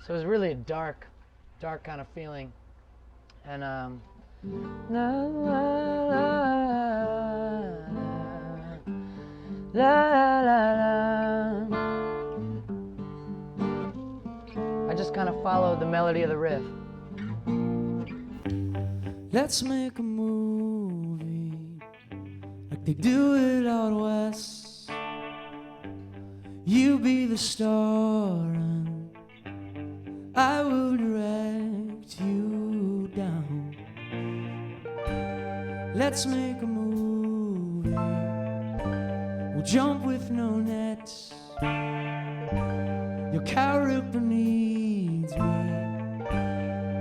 So it was really a dark kind of feeling, and la, la, la, la, la, la. I just kind of followed the melody of the riff. Let's make a movie like they do it out west. You be the star and I will direct you down. Let's make a movie. We'll jump with no nets. Your character needs me,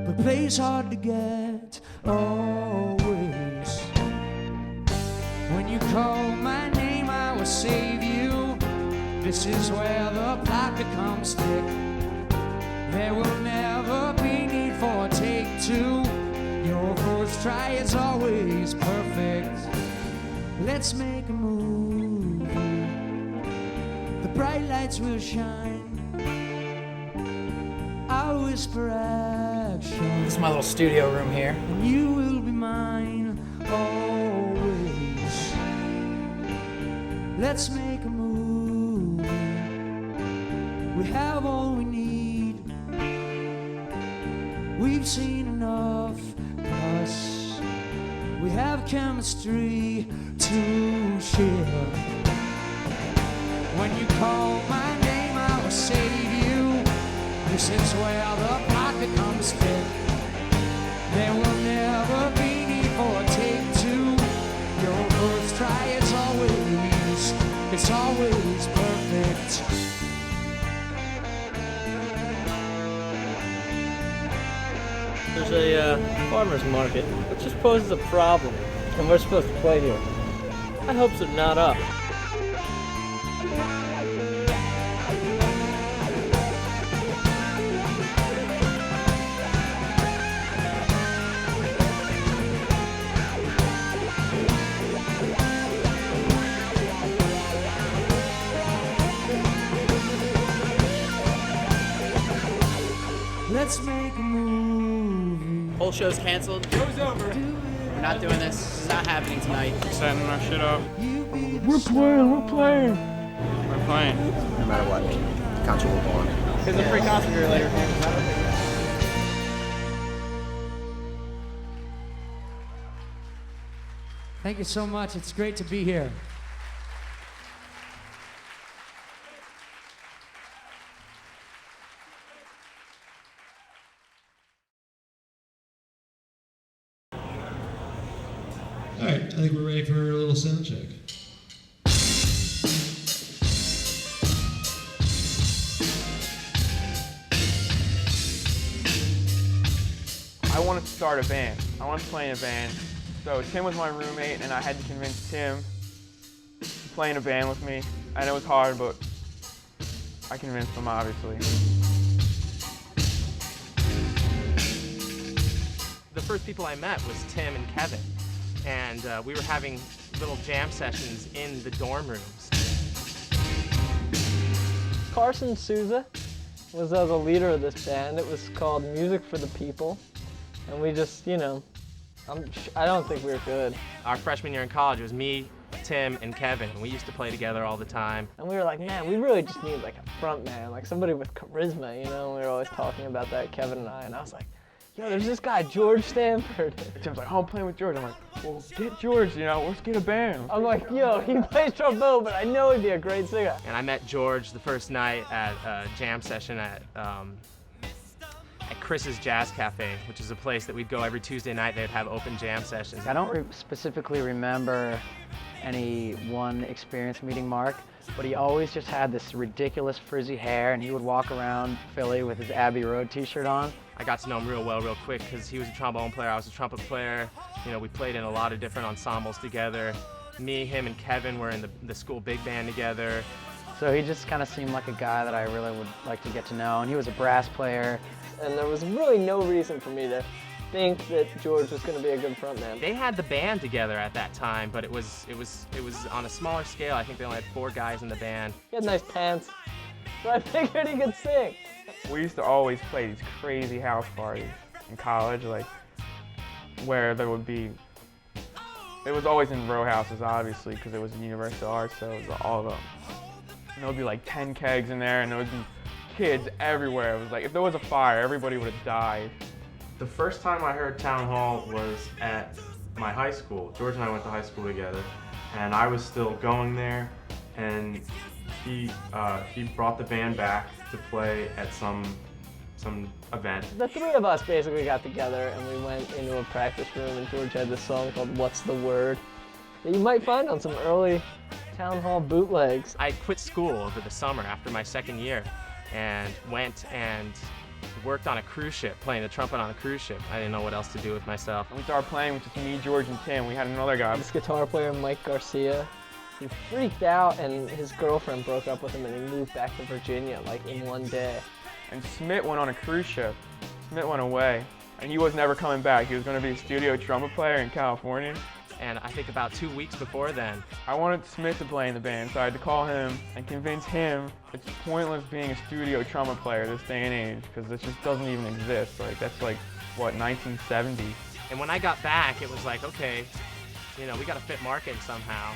but plays hard to get always. When you call my name, I will save you. This is where the plot becomes thick. There will never be need for a take two. Your first try is always perfect. Let's make a movie. The bright lights will shine. I'll whisper action. This is my little studio room here. And you will be mine always. Let's make a movie. We have all we need. We've seen enough, plus we have chemistry to share. When you call my name, I will save you. This is where the plot becomes thick. There will never be need for a take two. Your first try is it's always perfect. There's a farmer's market, which just poses a problem, and we're supposed to play here. My hopes are not up. Let's make a movie. Whole show's canceled. Show's over. We're not doing this. This is not happening tonight. We're setting our shit up. We're playing. We're playing. No matter what, concert will go on. There's a free concert here later. Thank you so much. It's great to be here. All right, I think we're ready for a little sound check. I wanted to start a band. I wanted to play in a band. So Tim was my roommate, and I had to convince Tim to play in a band with me. I know it was hard, but I convinced him, obviously. The first people I met was Tim and Kevin, and we were having little jam sessions in the dorm rooms. Carson Souza was the leader of this band. It was called Music for the People, and we just, you know, I don't think we were good. Our freshman year in college, it was me, Tim, and Kevin, and we used to play together all the time. And we were like, man, we really just need like a front man, like somebody with charisma, you know? We were always talking about that, Kevin and I was like, yo, there's this guy, George Stanford. Tim's like, oh, I'm playing with George. I'm like, well, get George, you know, let's get a band. I'm like, yo, he plays trombone, but I know he'd be a great singer. And I met George the first night at a jam session at Chris's Jazz Cafe, which is a place that we'd go every Tuesday night. They'd have open jam sessions. I don't specifically remember any one experience meeting Mark, but he always just had this ridiculous frizzy hair, and he would walk around Philly with his Abbey Road t-shirt on. I got to know him real well real quick because he was a trombone player, I was a trumpet player. You know, we played in a lot of different ensembles together. Me, him, and Kevin were in the school big band together. So he just kind of seemed like a guy that I really would like to get to know, and he was a brass player. And there was really no reason for me to think that George was going to be a good frontman. They had the band together at that time, but it was on a smaller scale. I think they only had 4 guys in the band. He had nice pants, so I figured he could sing. We used to always play these crazy house parties in college, like where there would be, it was always in row houses, obviously, because it was a University of Arts, so it was all of them. And there would be like 10 kegs in there, and there would be kids everywhere. It was like, if there was a fire, everybody would have died. The first time I heard Town Hall was at my high school. George and I went to high school together, and I was still going there, and he brought the band back to play at some event. The 3 of us basically got together and we went into a practice room, and George had this song called What's the Word that you might find on some early Town Hall bootlegs. I quit school over the summer after my 2nd year and went and worked on a cruise ship, playing the trumpet on a cruise ship. I didn't know what else to do with myself. And we started playing with just me, George, and Tim. We had another guy. This guitar player, Mike Garcia, he freaked out and his girlfriend broke up with him and he moved back to Virginia like in one day. And Smith went on a cruise ship. Smith went away, and he was never coming back. He was going to be a studio trumpet player in California. And I think about 2 weeks before then, I wanted Smith to play in the band, so I had to call him and convince him it's pointless being a studio trumpet player this day and age, because it just doesn't even exist. Like, that's like, what, 1970? and when I got back, it was like, okay, you know, we got to fit Mark in somehow.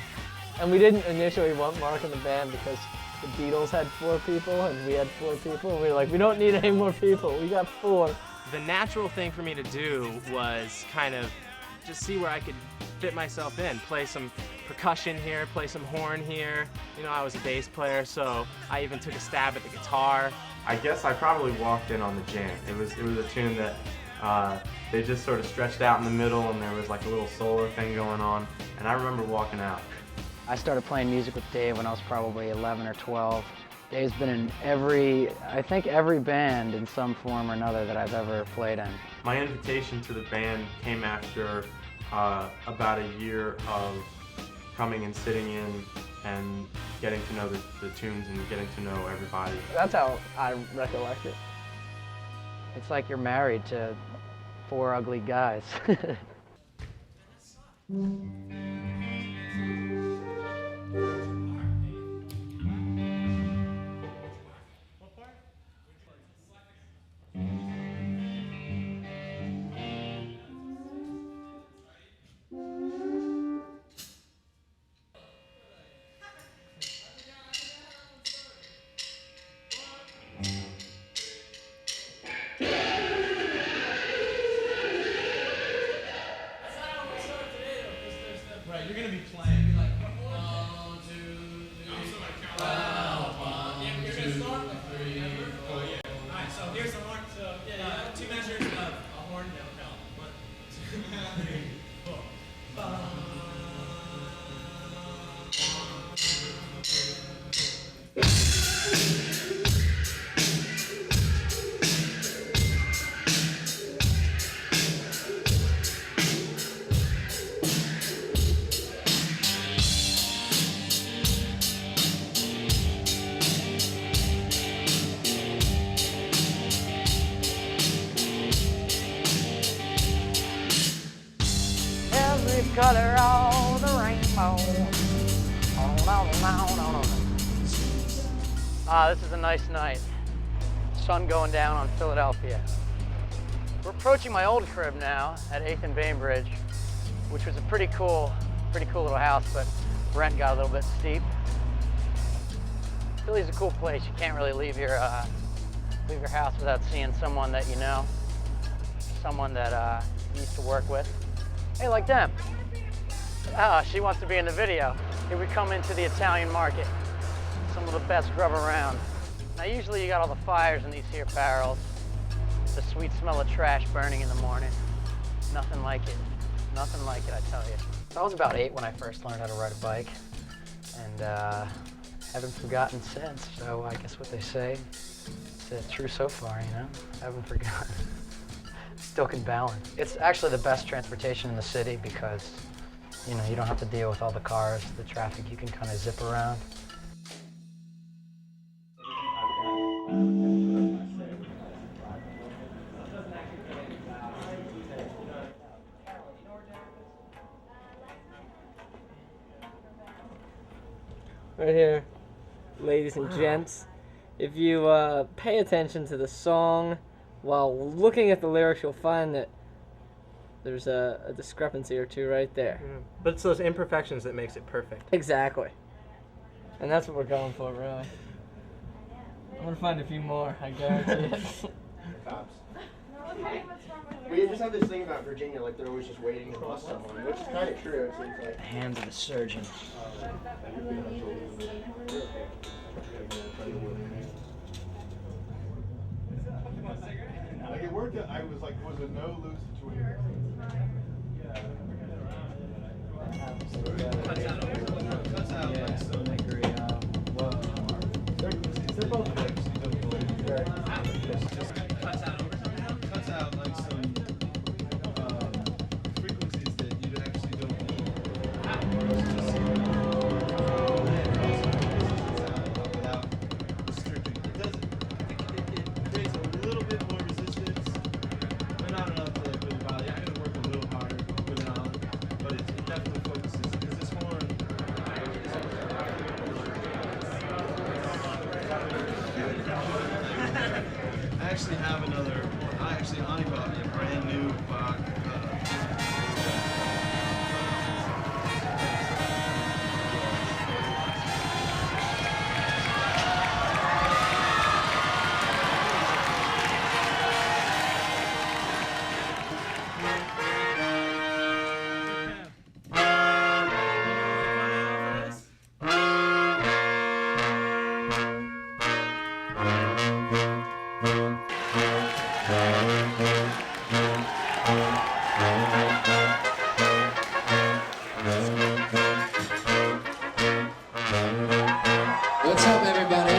And we didn't initially want Mark in the band because the Beatles had 4 people and we had 4 people. And we were like, we don't need any more people. We got 4. The natural thing for me to do was kind of just see where I could fit myself in, play some percussion here, play some horn here. You know, I was a bass player, so I even took a stab at the guitar. I guess I probably walked in on the jam. It was a tune that they just sort of stretched out in the middle, and there was like a little solo thing going on, and I remember walking out. I started playing music with Dave when I was probably 11 or 12. Dave's been in I think every band in some form or another that I've ever played in. My invitation to the band came after about a year of coming and sitting in and getting to know the tunes and getting to know everybody. That's how I recollect it. It's like you're married to 4 ugly guys. Right, you're gonna be playing. You're like 1, 2, 3. You're gonna start like 3, 4. Oh yeah. All right, so here's the horn. So 2 measures of a horn count. 1, 2, 3, 4. Every color of the rainbow. This is a nice night. Sun going down on Philadelphia. We're approaching my old crib now at 8th and Bainbridge, which was a pretty cool little house, but rent got a little bit steep. Philly's a cool place. You can't really leave your house without seeing someone that you know, someone that you used to work with. Hey, like them. She wants to be in the video. Here we come into the Italian market. Some of the best grub around. Now usually you got all the fires in these here barrels. The sweet smell of trash burning in the morning. Nothing like it. Nothing like it, I tell you. I was about 8 when I first learned how to ride a bike. And haven't forgotten since. So I guess what they say, it's true so far, you know? Haven't forgotten. still can balance. It's actually the best transportation in the city because, you know, you don't have to deal with all the cars, the traffic. You can kind of zip around. Right here, ladies and gents. If you pay attention to the song while looking at the lyrics, you'll find that there's a discrepancy or two right there. But it's those imperfections that makes it perfect. Exactly. And that's what we're going for, really. I'm gonna find a few more, I guarantee it. Cops. We just have this thing about Virginia, like they're always just waiting to bust someone, which is kind of true, it seems like. The hands of the surgeon. Like it worked. I was like, was a no-lose situation. Cuts out like some. I agree. They're both good. Just cuts out like some frequencies that you actually don't need. Without restricting. It doesn't. It creates a little bit more resistance, but not enough to like really bother you. I gotta work a little harder with it on, but it definitely focuses. Because this horn. I actually have another. Ani bought me a brand new Bach. What's up, everybody?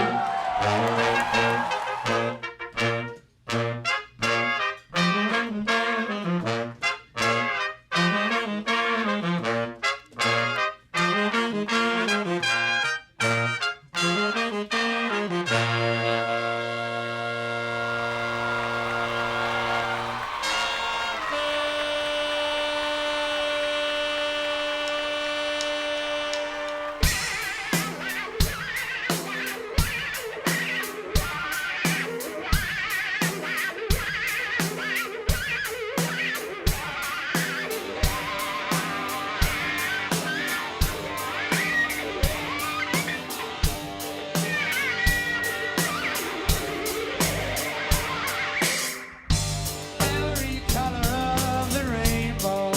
Every color of the rainbow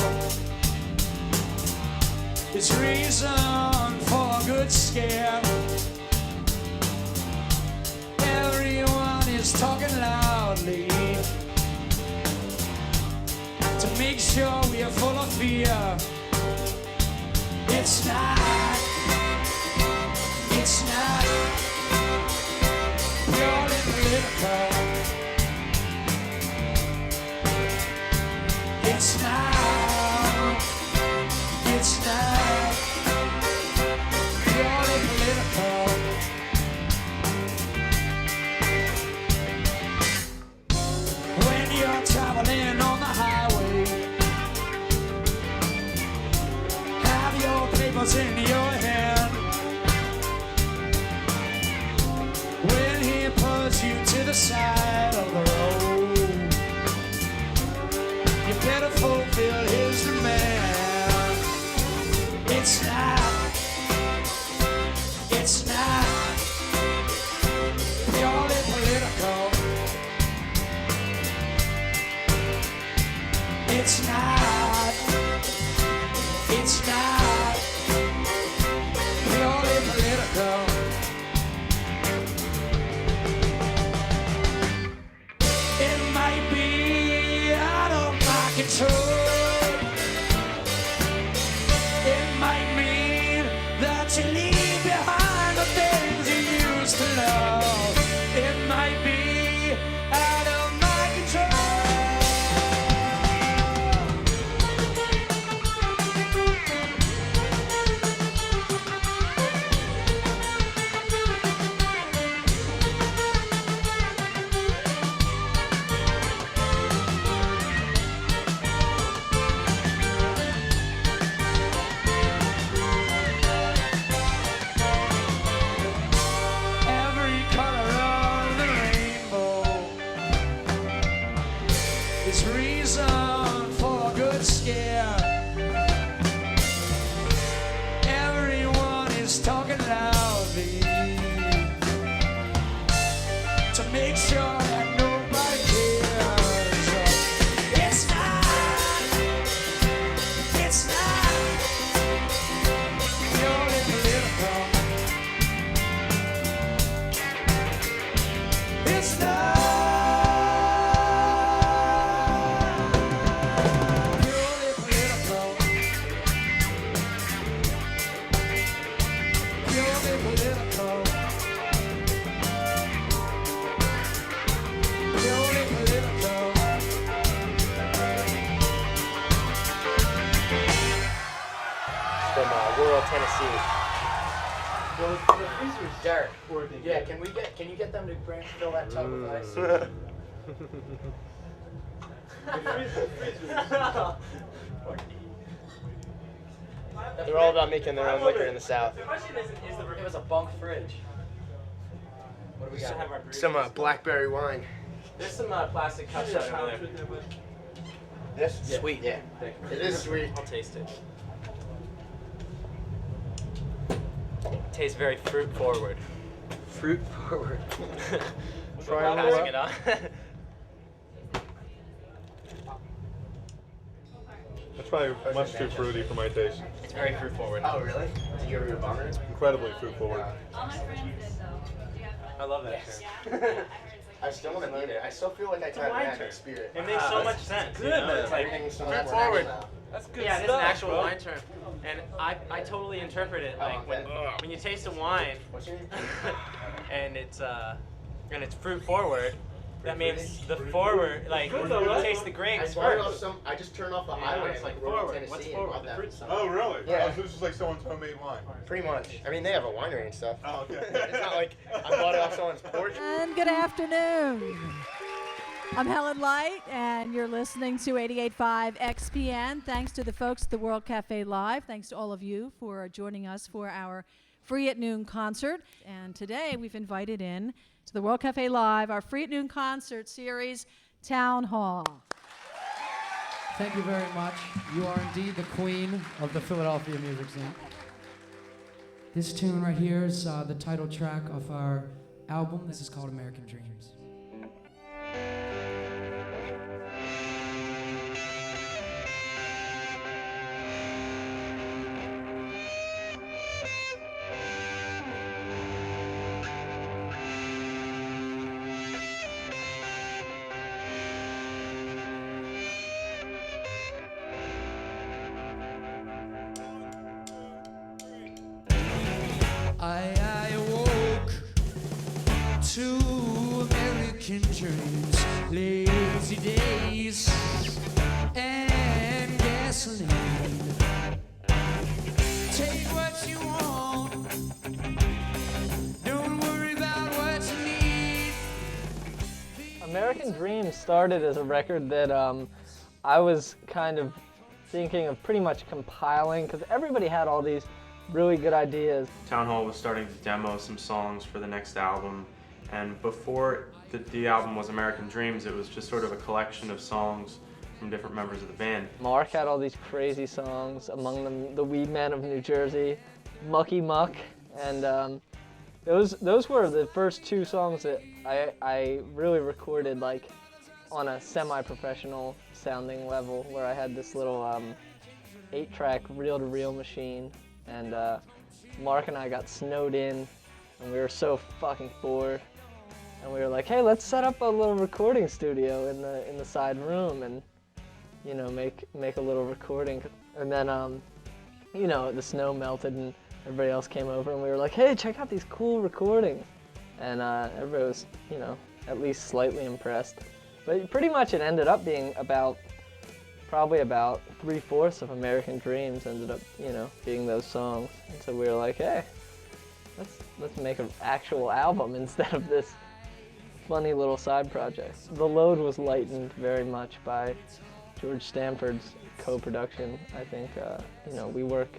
is reason for a good scare. Everyone is talking loudly to make sure we are full of fear. It's not purely political. It's not purely political. When you're traveling on the highway, have your papers in your hand. When he pulls you to the side of the road, you better fulfill his demand. It's not purely political. It's not purely political. It might be out of my control. It might mean that you leave behind the things you used to love. It might be out of my control. looking loudly to make sure that nobody cares. It's not purely political. It's not purely political. Purely political. Purely political. From rural Tennessee. Well, the freezer's Derek. working. Yeah, can you get them to fill that tub with ice? They're all about making their own liquor in the South. The question is It was a bunk fridge. What do we got? Some blackberry wine. There's some plastic cups out over there. This? Yeah. Sweet, yeah. It is sweet. I'll taste it. Tastes very fruit forward. Fruit forward. Try a Passing little. it on. That's probably much too fruity for my taste. It's very fruit forward. Oh, really? Did you ever get a bomber? Incredibly fruit forward. All my friends did though. I love that. Yes. I still want to meet it. I still feel like I tried wine to term. spirit. It makes so much sense. good, man. It's like Everything's so fruit much more forward. natural. That's good Yeah, it is stuff, an actual bro. wine term, and I totally interpret it like when you taste a wine What's your name? and it's fruit forward. That means the forward, like when you taste the grapes first. I just turned off the Yeah, highway it's in like rural forward. Tennessee What's and forward? bought The that. fruit stuff. Oh, really? Yeah. Oh, so this is like someone's homemade wine. Pretty much. I mean, they have a winery and stuff. Oh, okay. It's not like I bought it off someone's porch. And good afternoon. I'm Helen Light, and you're listening to 88.5 XPN. Thanks to the folks at the World Cafe Live. Thanks to all of you for joining us for our Free at Noon concert. And today we've invited in to the World Cafe Live our Free at Noon concert series, Town Hall. Thank you very much. You are indeed the queen of the Philadelphia music scene. This tune right here is the title track of our album. This is called American Dreams. I awoke to American dreams, lazy days, and gasoline. Take what you want, don't worry about what you need. American Dreams started as a record that I was kind of thinking of pretty much compiling, because everybody had all these really good ideas. TOWNHALL was starting to demo some songs for the next album, and before the album was American Dreams, it was just sort of a collection of songs from different members of the band. Mark had all these crazy songs, among them The Weed Man of New Jersey, Mucky Muck, and those were the first two songs that I really recorded like on a semi-professional sounding level, where I had this little 8-track reel-to-reel machine, and Mark and I got snowed in, and we were so fucking bored, and we were like, hey, let's set up a little recording studio in the side room, and you know, make a little recording. And then you know, the snow melted and everybody else came over, and we were like, hey, check out these cool recordings, and everybody was, you know, at least slightly impressed. But pretty much it ended up being probably about 3/4 of American Dreams ended up, you know, being those songs. And so we were like, hey, let's make an actual album instead of this funny little side project. The load was lightened very much by George Stanford's co-production. I think, you know, we work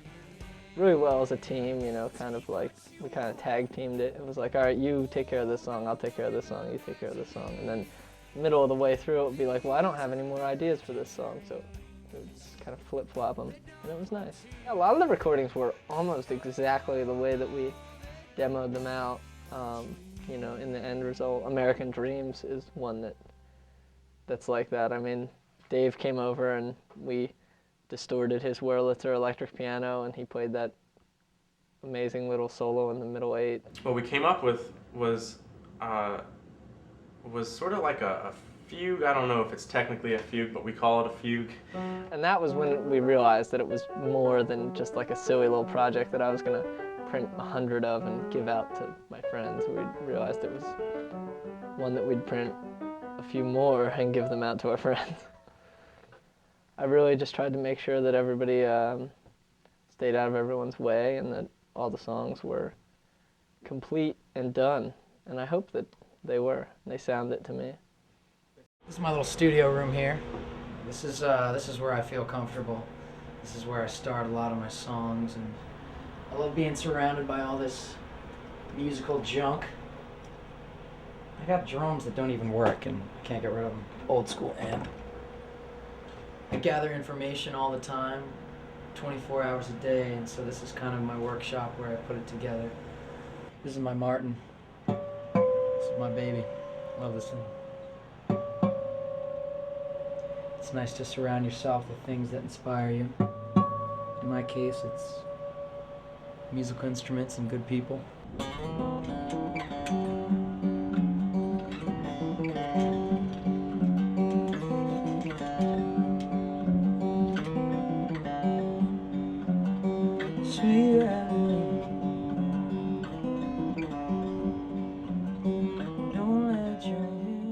really well as a team, you know, kind of like, we kind of tag teamed it. It was like, all right, you take care of this song, I'll take care of this song, you take care of this song. And then middle of the way through it would be like, well, I don't have any more ideas for this song, so Just kind of flip-flop them, and it was nice. A lot of the recordings were almost exactly the way that we demoed them out. You know, in the end result, American Dreams is one that's like that. I mean, Dave came over and we distorted his Wurlitzer electric piano, and he played that amazing little solo in the middle 8. What we came up with was sort of like a fugue. I don't know if it's technically a fugue, but we call it a fugue. And that was when we realized that it was more than just like a silly little project that I was gonna print 100 of and give out to my friends. We realized it was one that we'd print a few more and give them out to our friends. I really just tried to make sure that everybody stayed out of everyone's way and that all the songs were complete and done. And I hope that they were. They sounded to me. This is my little studio room here. This is where I feel comfortable. This is where I start a lot of my songs, and I love being surrounded by all this musical junk. I got drums that don't even work, and I can't get rid of them. Old school amp. I gather information all the time, 24 hours a day, and so this is kind of my workshop where I put it together. This is my Martin. This is my baby. Love this thing. It's nice to surround yourself with things that inspire you. In my case, it's musical instruments and good people.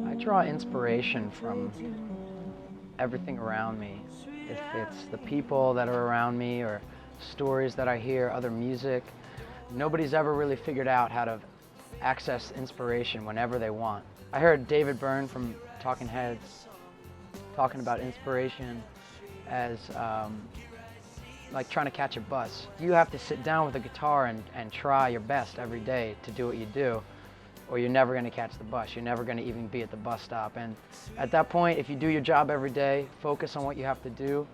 I draw inspiration from everything around me. If it's the people that are around me or stories that I hear, other music. Nobody's ever really figured out how to access inspiration whenever they want. I heard David Byrne from Talking Heads talking about inspiration as like trying to catch a bus. You have to sit down with a guitar and try your best every day to do what you do, or you're never going to catch the bus. You're never going to even be at the bus stop. And at that point, if you do your job every day, focus on what you have to do,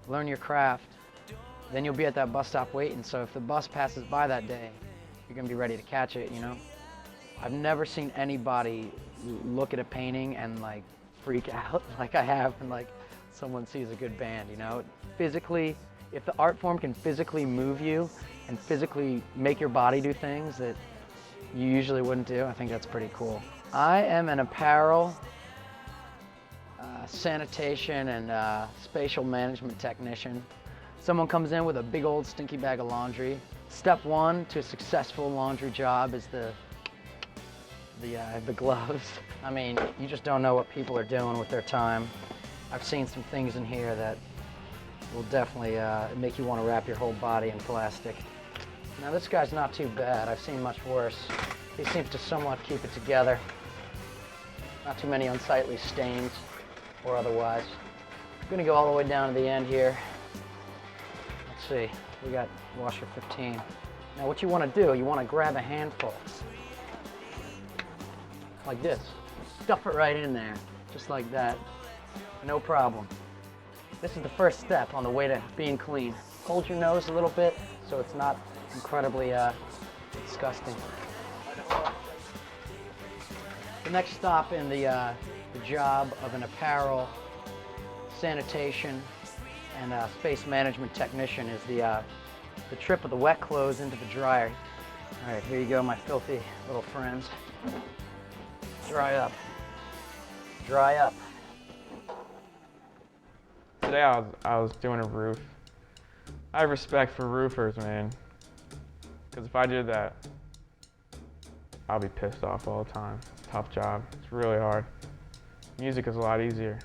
learn your craft, then you'll be at that bus stop waiting. So if the bus passes by that day, you're going to be ready to catch it, you know? I've never seen anybody look at a painting and like freak out like I have when like someone sees a good band, you know? Physically, if the art form can physically move you and physically make your body do things that you usually wouldn't do, I think that's pretty cool. I am an apparel, sanitation, and spatial management technician. Someone comes in with a big old stinky bag of laundry. Step one to a successful laundry job is the gloves. I mean, you just don't know what people are doing with their time. I've seen some things in here that will definitely make you want to wrap your whole body in plastic. Now this guy's not too bad. I've seen much worse. He seems to somewhat keep it together. Not too many unsightly stains or otherwise. I'm gonna go all the way down to the end here. Let's see, we got washer 15. Now what you want to do, you want to grab a handful. Like this. Stuff it right in there, just like that. No problem. This is the first step on the way to being clean. Hold your nose a little bit so it's not incredibly disgusting. The next stop in the job of an apparel, sanitation, and space management technician is the trip of the wet clothes into the dryer. All right, here you go, my filthy little friends. Dry up. Dry up. Today I was doing a roof. I have respect for roofers, man. Because if I did that, I'll be pissed off all the time. It's a tough job. It's really hard. Music is a lot easier.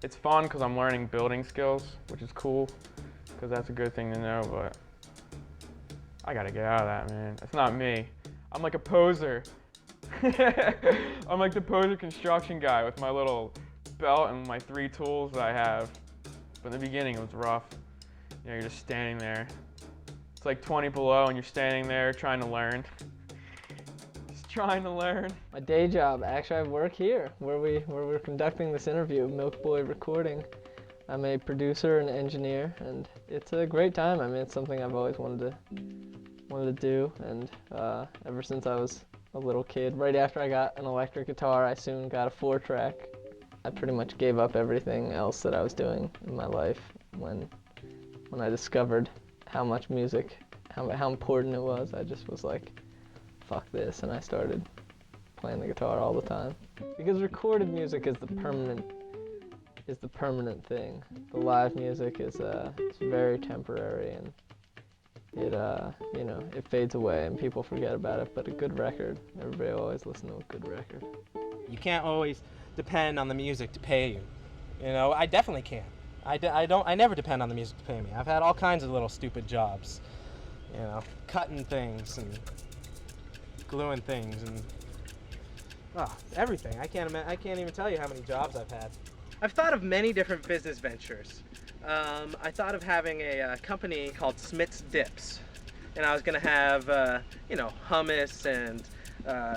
It's fun because I'm learning building skills, which is cool, because that's a good thing to know, but I gotta get out of that, man. It's not me. I'm like a poser. I'm like the poser construction guy with my little belt and my 3 tools that I have. But in the beginning, it was rough. You know, you're just standing there. It's like 20 below and you're standing there trying to learn. Just trying to learn. My day job, actually I work here where we're conducting this interview, Milk Boy Recording. I'm a producer and engineer, and it's a great time. I mean, it's something I've always wanted to do, and ever since I was a little kid, right after I got an electric guitar, I soon got a 4-track. I pretty much gave up everything else that I was doing in my life when I discovered how much music, how important it was. I just was like, fuck this, and I started playing the guitar all the time. Because recorded music is the permanent thing. The live music is it's very temporary, and it it fades away and people forget about it. But a good record, everybody always listen to a good record. You can't always depend on the music to pay you. You know, I definitely can't. I never depend on the music to pay me. I've had all kinds of little stupid jobs. You know, cutting things and gluing things and everything. I can't even tell you how many jobs I've had. I've thought of many different business ventures. I thought of having a company called Smith's Dips, and I was gonna have hummus and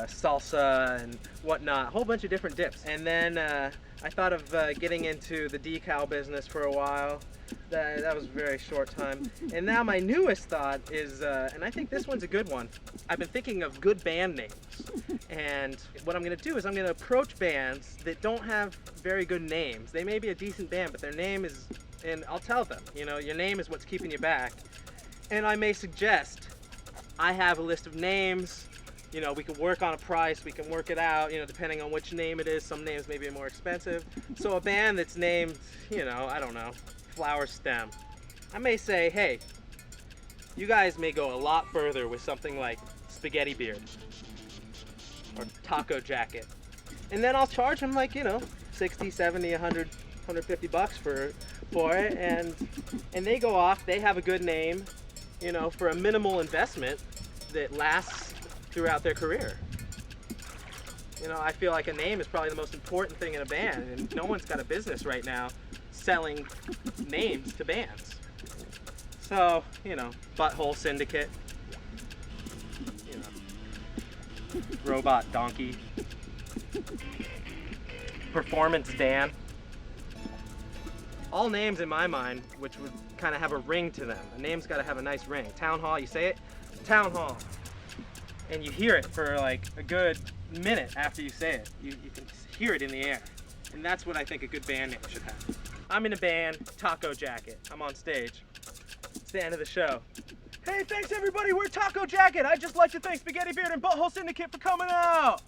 salsa and whatnot, a whole bunch of different dips. And then I thought of getting into the decal business for a while. That was a very short time. And now my newest thought is, and I think this one's a good one, I've been thinking of good band names. And what I'm gonna do is I'm gonna approach bands that don't have very good names. They may be a decent band, but their name is, and I'll tell them, your name is what's keeping you back. And I may suggest, I have a list of names, we can work on a price, we can work it out, depending on which name it is. Some names may be more expensive. So a band that's named, I don't know, Flower Stem, I may say, hey, you guys may go a lot further with something like Spaghetti Beard or Taco Jacket. And then I'll charge them like, 60, 70, 100, 150 bucks for it, and they go off, they have a good name, for a minimal investment that lasts throughout their career. I feel like a name is probably the most important thing in a band, and no one's got a business right now selling names to bands. So, Butthole Syndicate, Robot Donkey, Performance Dan. All names in my mind which would kind of have a ring to them. A name's got to have a nice ring. Town Hall, you say it, Town Hall. And you hear it for like a good minute after you say it. You can hear it in the air. And that's what I think a good band name should have. I'm in a band, Taco Jacket. I'm on stage. It's the end of the show. Hey, thanks everybody, we're Taco Jacket. I'd just like to thank Spaghetti Beard and Butthole Syndicate for coming out.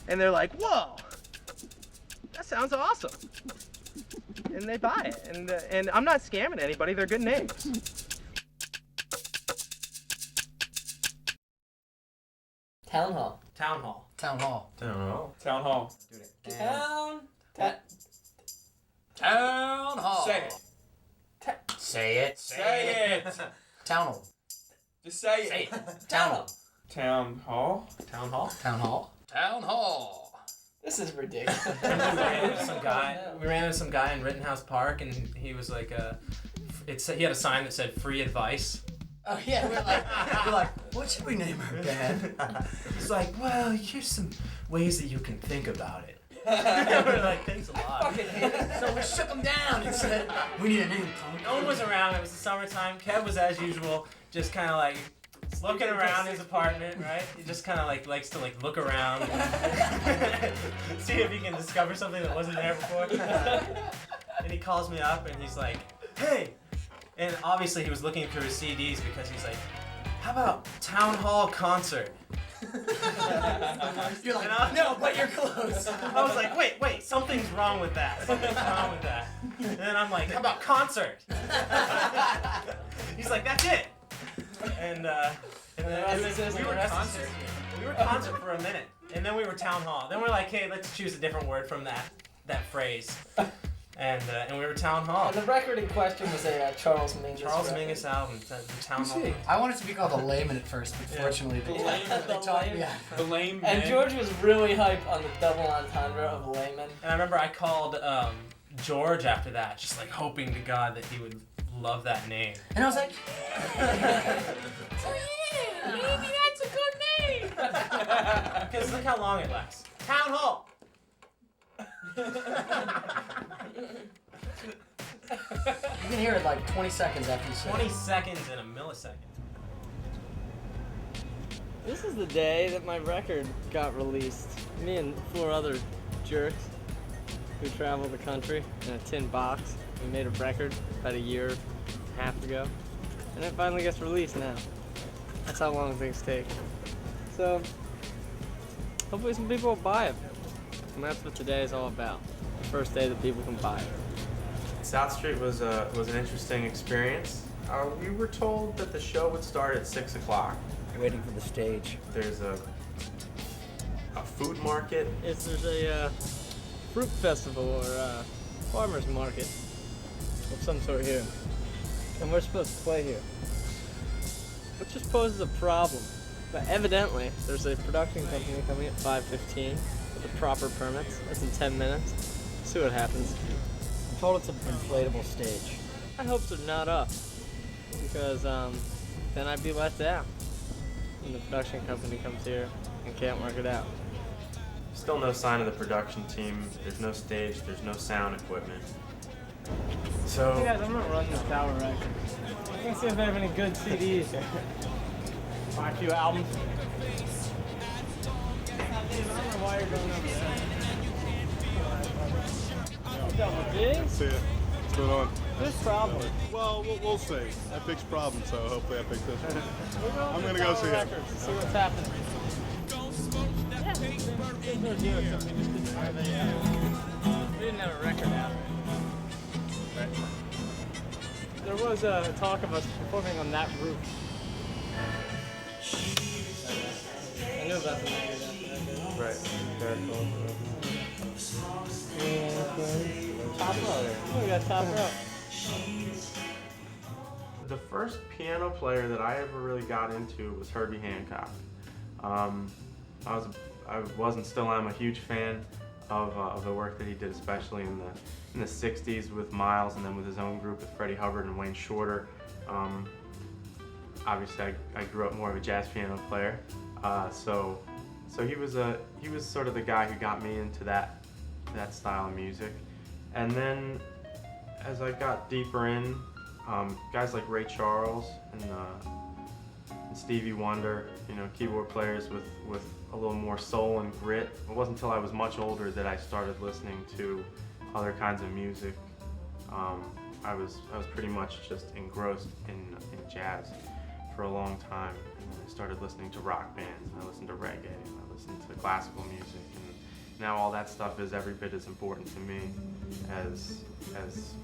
And they're like, whoa, that sounds awesome. And they buy it. And I'm not scamming anybody, they're good names. Town Hall. Town Hall. Town Hall. Town Hall. Town Hall. Town Hall. Say it. Say it. Say it. Town Hall. Just say it. Town Hall. Town Hall. Town Hall? Town Hall. Town Hall. This is ridiculous. We ran into some guy in Rittenhouse Park, and he was like, he had a sign that said "free advice." Oh yeah, we're like, what should we name our band? He's like, well, here's some ways that you can think about it. We're like, thanks a lot. Fucking hate it. So we shook him down and said, we need a name, punk. No one was around. It was the summertime. Kev was, as usual, just kind of like looking around his apartment, right? He just kind of like likes to like look around, see if he can discover something that wasn't there before. And he calls me up and he's like, hey. And obviously he was looking through his CDs because he's like, how about Town Hall Concert? You're like, no, but you're close. I was like, wait, something's wrong with that. Something's wrong with that. And then I'm like, how about concert? He's like, that's it. And then we were concert. We were concert for a minute, and then we were Town Hall. Then we're like, hey, let's choose a different word from that phrase. And we were Town Hall. And the record in question was a Charles Mingus Mingus album, the Town Hall. I wanted it to be called The Layman at first, but fortunately they taught me. The Lame And Man. George was really hype on the double entendre of layman. And I remember I called George after that, just like hoping to God that he would love that name. And I was like, oh yeah, maybe that's a good name. Because look how long it lasts. Town Hall. You can hear it like 20 seconds after you say it. 20 seconds and a millisecond. This is the day that my record got released. Me and 4 other jerks who traveled the country in a tin box. We made a record about a year and a half ago. And it finally gets released now. That's how long things take. So, hopefully some people will buy it. And that's what today is all about. The first day that people can buy it. South Street was an interesting experience. We were told that the show would start at 6 o'clock. Waiting for the stage. There's a food market. There's a fruit festival or farmer's market of some sort here. And we're supposed to play here. Which just poses a problem. But evidently, there's a production company coming at 5:15 with the proper permits. That's in 10 minutes. See what happens. I'm told it's an inflatable stage. I hope they're not up. Because then I'd be let down. When the production company comes here and can't work it out. Still no sign of the production team. There's no stage. There's no sound equipment. So. Hey guys, I'm gonna run this Tower Records. I'm gonna see if they have any good CDs. Buy a few albums. I don't know why you're going over there. What's up, G? See ya. What's going on? This problem. Well, we'll see. I fixed problems, so hopefully I fix this one. I'm going gonna go to see it. See what's happening. Yeah, there's no deal or something. We just didn't have we didn't have a record out. Right. There was a talk of us performing on that roof. I knew about the record after that. Right. Top row. Oh, we got top row. The first piano player that I ever really got into was Herbie Hancock. I wasn't still am a huge fan of the work that he did, especially in the 60s with Miles, and then with his own group with Freddie Hubbard and Wayne Shorter. Obviously, I grew up more of a jazz piano player, so he was sort of the guy who got me into that style of music. And then as I got deeper in, guys like Ray Charles and Stevie Wonder, keyboard players with a little more soul and grit. It wasn't until I was much older that I started listening to other kinds of music. I was pretty much just engrossed in jazz for a long time. And I started listening to rock bands, and I listened to reggae, and I listened to classical music, and now all that stuff is every bit as important to me as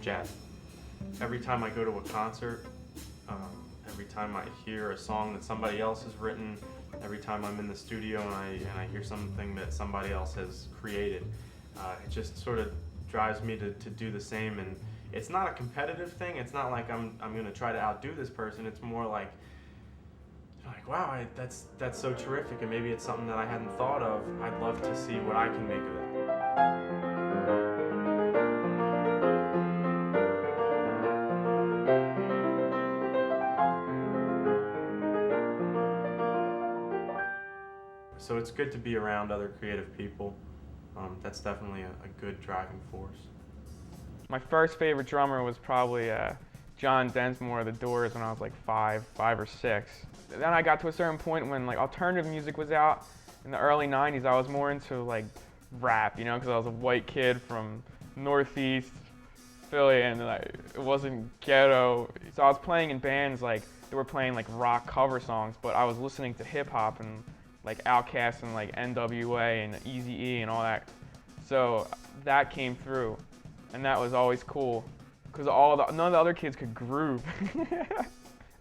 jazz. Every time I go to a concert, every time I hear a song that somebody else has written, every time I'm in the studio and I hear something that somebody else has created, it just sort of drives me to do the same. And it's not a competitive thing. It's not like I'm going to try to outdo this person. It's more like wow, that's so terrific, and maybe it's something that I hadn't thought of. I'd love to see what I can make of it. So it's good to be around other creative people. That's definitely a good driving force. My first favorite drummer was probably John Densmore of The Doors when I was like five or six. Then I got to a certain point when like alternative music was out in the early 90s. I was more into like rap, because I was a white kid from Northeast Philly, and it wasn't ghetto. So I was playing in bands like they were playing like rock cover songs, but I was listening to hip hop and like Outkast and like NWA and Eazy-E and all that. So that came through, and that was always cool because none of the other kids could groove.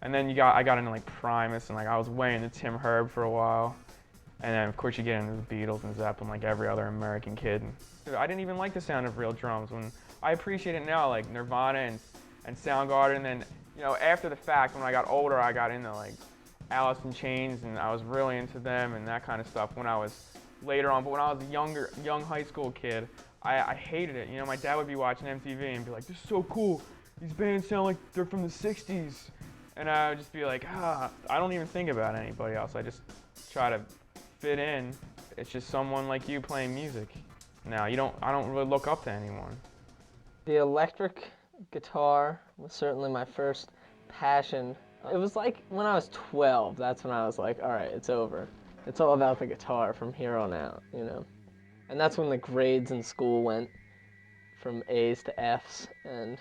And then I got into like Primus, and like I was way into Tim Herb for a while. And then of course you get into the Beatles and Zeppelin like every other American kid. I didn't even like the sound of real drums. When I appreciate it now, like Nirvana and Soundgarden. And after the fact, when I got older, I got into like Alice in Chains, and I was really into them and that kind of stuff when I was later on. But when I was a young high school kid, I hated it. My dad would be watching MTV and be like, "This is so cool. These bands sound like they're from the 60s." And I would just be like, I don't even think about anybody else. I just try to fit in. It's just someone like you playing music. now. I don't really look up to anyone. The electric guitar was certainly my first passion. It was like when I was 12, that's when I was like, all right, it's over. It's all about the guitar from here on out, you know? And that's when the grades in school went from A's to F's, and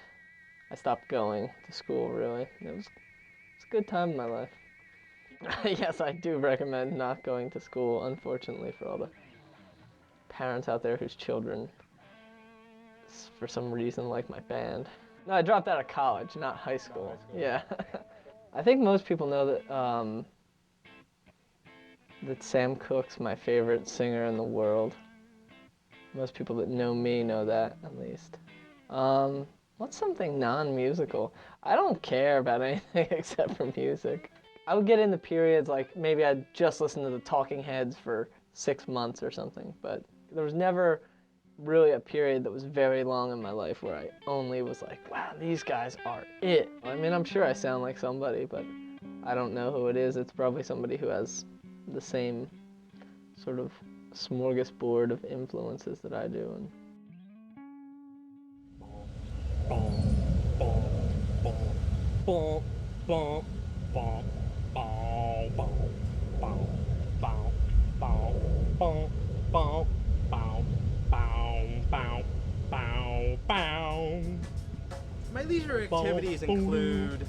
I stopped going to school, really. It was a good time in my life. Yes, I do recommend not going to school, unfortunately, for all the parents out there whose children, for some reason, like my band. No, I dropped out of college, not high school. Yeah. I think most people know that Sam Cooke's my favorite singer in the world. Most people that know me know that, at least. What's something non-musical? I don't care about anything except for music. I would get into periods like maybe I'd just listen to the Talking Heads for 6 months or something, but there was never really a period that was very long in my life where I only was like, wow, these guys are it. I mean, I'm sure I sound like somebody, but I don't know who it is. It's probably somebody who has the same sort of smorgasbord of influences that I do. And My leisure activities include,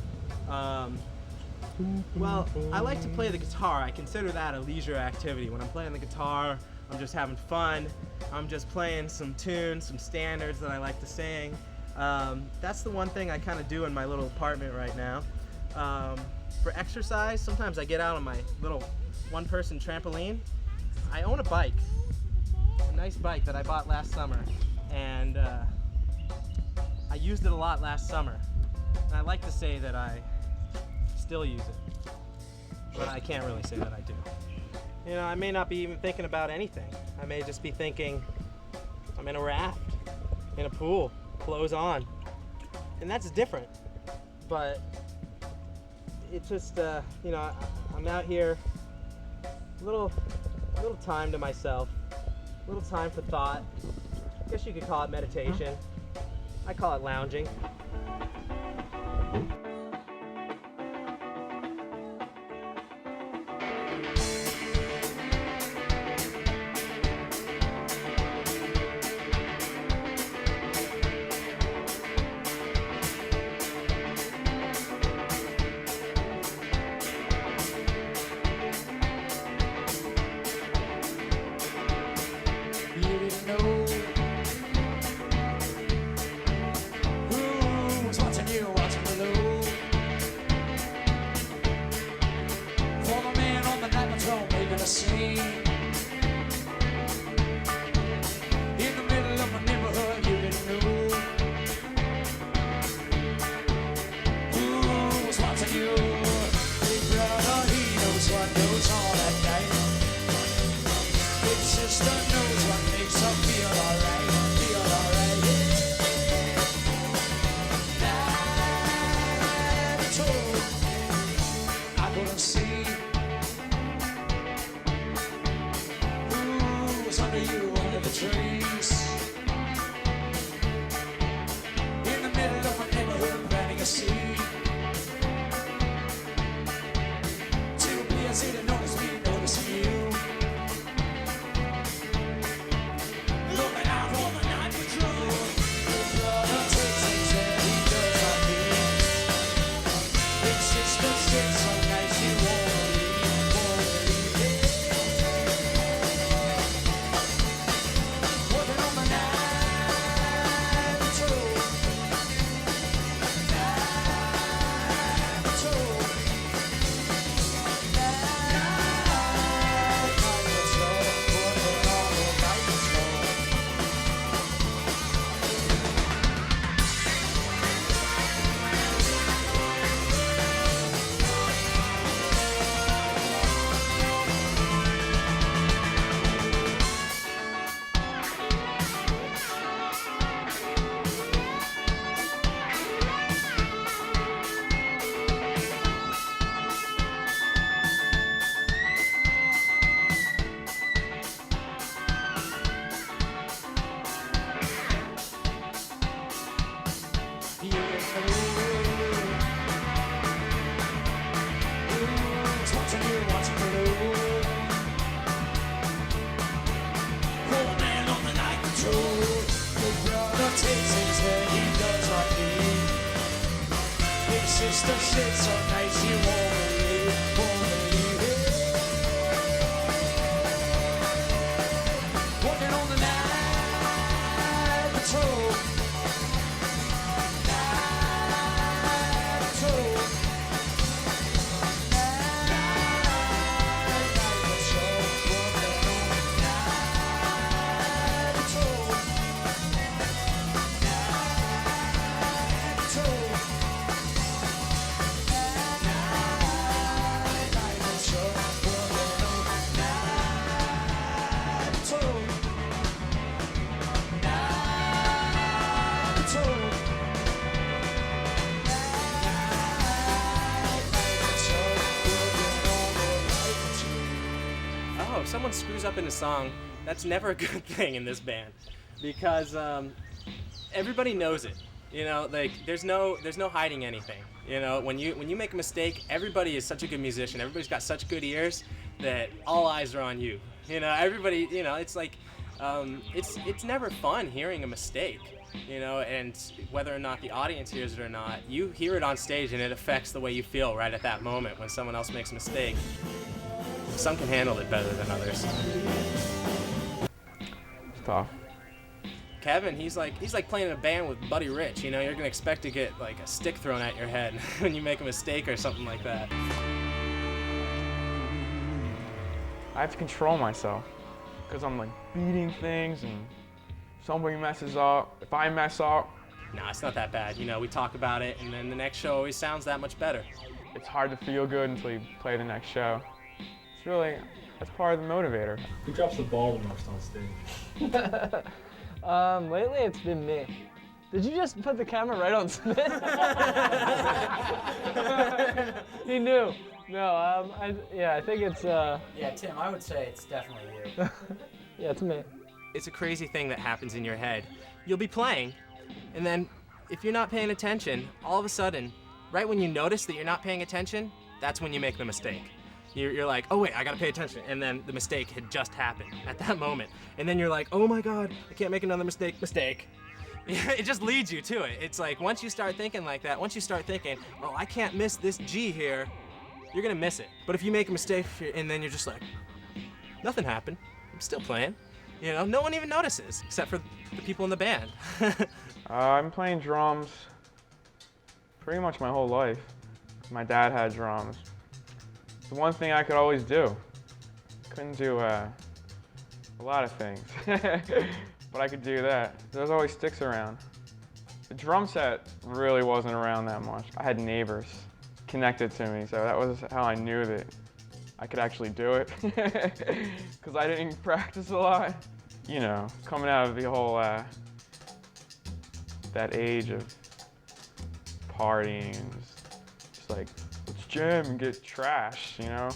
well, I like to play the guitar. I consider that a leisure activity. When I'm playing the guitar, I'm just having fun. I'm just playing some tunes, some standards that I like to sing. That's the one thing I kind of do in my little apartment right now. For exercise, sometimes I get out on my little one-person trampoline. I own a bike, a nice bike that I bought last summer, and I used it a lot last summer. And I like to say that I still use it, but I can't really say that I do. You know, I may not be even thinking about anything. I may just be thinking, I'm in a raft, in a pool, clothes on. And that's different, but it's just, you know, I'm out here, a little time to myself, a little time for thought. I guess you could call it meditation. I call it lounging. big sister sits so nice you won't believe it. Working on the night patrol. Night patrol. Oh, if someone screws up in a song, that's never a good thing in this band, because everybody knows it. You know, like there's no hiding anything. You know, when you make a mistake, everybody is such a good musician. Everybody's got such good ears that all eyes are on you. You know, everybody. You know, it's like it's never fun hearing a mistake. You know, and whether or not the audience hears it or not, you hear it on stage and it affects the way you feel right at that moment when someone else makes a mistake. Some can handle it better than others. It's tough. Kevin, he's like playing in a band with Buddy Rich. You know, you're gonna expect to get like a stick thrown at your head when you make a mistake or something like that. I have to control myself because I'm like beating things, and somebody messes up. If I mess up, Nah, it's not that bad. You know, we talk about it, and then the next show always sounds that much better. it's hard to feel good until you play the next show. It's really, that's part of the motivator. Who drops the ball the most on stage? Lately it's been me. Did you just put the camera right on Smith? He knew. No, I think it's, Yeah, Tim, I would say it's definitely you. yeah, it's me. It's a crazy thing that happens in your head. You'll be playing, and then if you're not paying attention, all of a sudden, right when you notice that you're not paying attention, that's when you make the mistake. You're like, oh wait, I gotta pay attention, and then the mistake had just happened at that moment. And then you're like, oh my God, I can't make another mistake. It just leads you to it. It's like, once you start thinking like that, once you start thinking, oh, I can't miss this G here, you're gonna miss it. But if you make a mistake, and then you're just like, nothing happened, I'm still playing. You know, no one even notices, except for the people in the band. I've been playing drums pretty much my whole life. My dad had drums. It's the one thing I could always do. Couldn't do a lot of things, but I could do that. There's always sticks around. The drum set really wasn't around that much. I had neighbors connected to me, so that was how I knew that I could actually do it, because I didn't practice a lot. You know, coming out of the whole, that age of partying and just like, let's jam and get trashed, you know?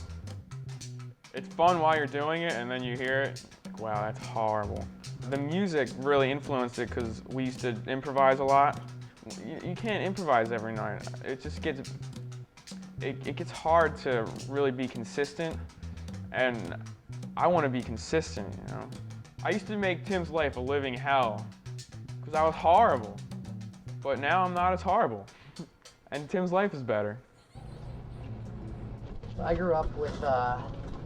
It's fun while you're doing it, and then you hear it, like, wow, that's horrible. The music really influenced it because we used to improvise a lot. You can't improvise every night. It just gets, it gets hard to really be consistent, and I want to be consistent, you know? I used to make Tim's life a living hell because I was horrible, but now I'm not as horrible, and Tim's life is better. I grew up with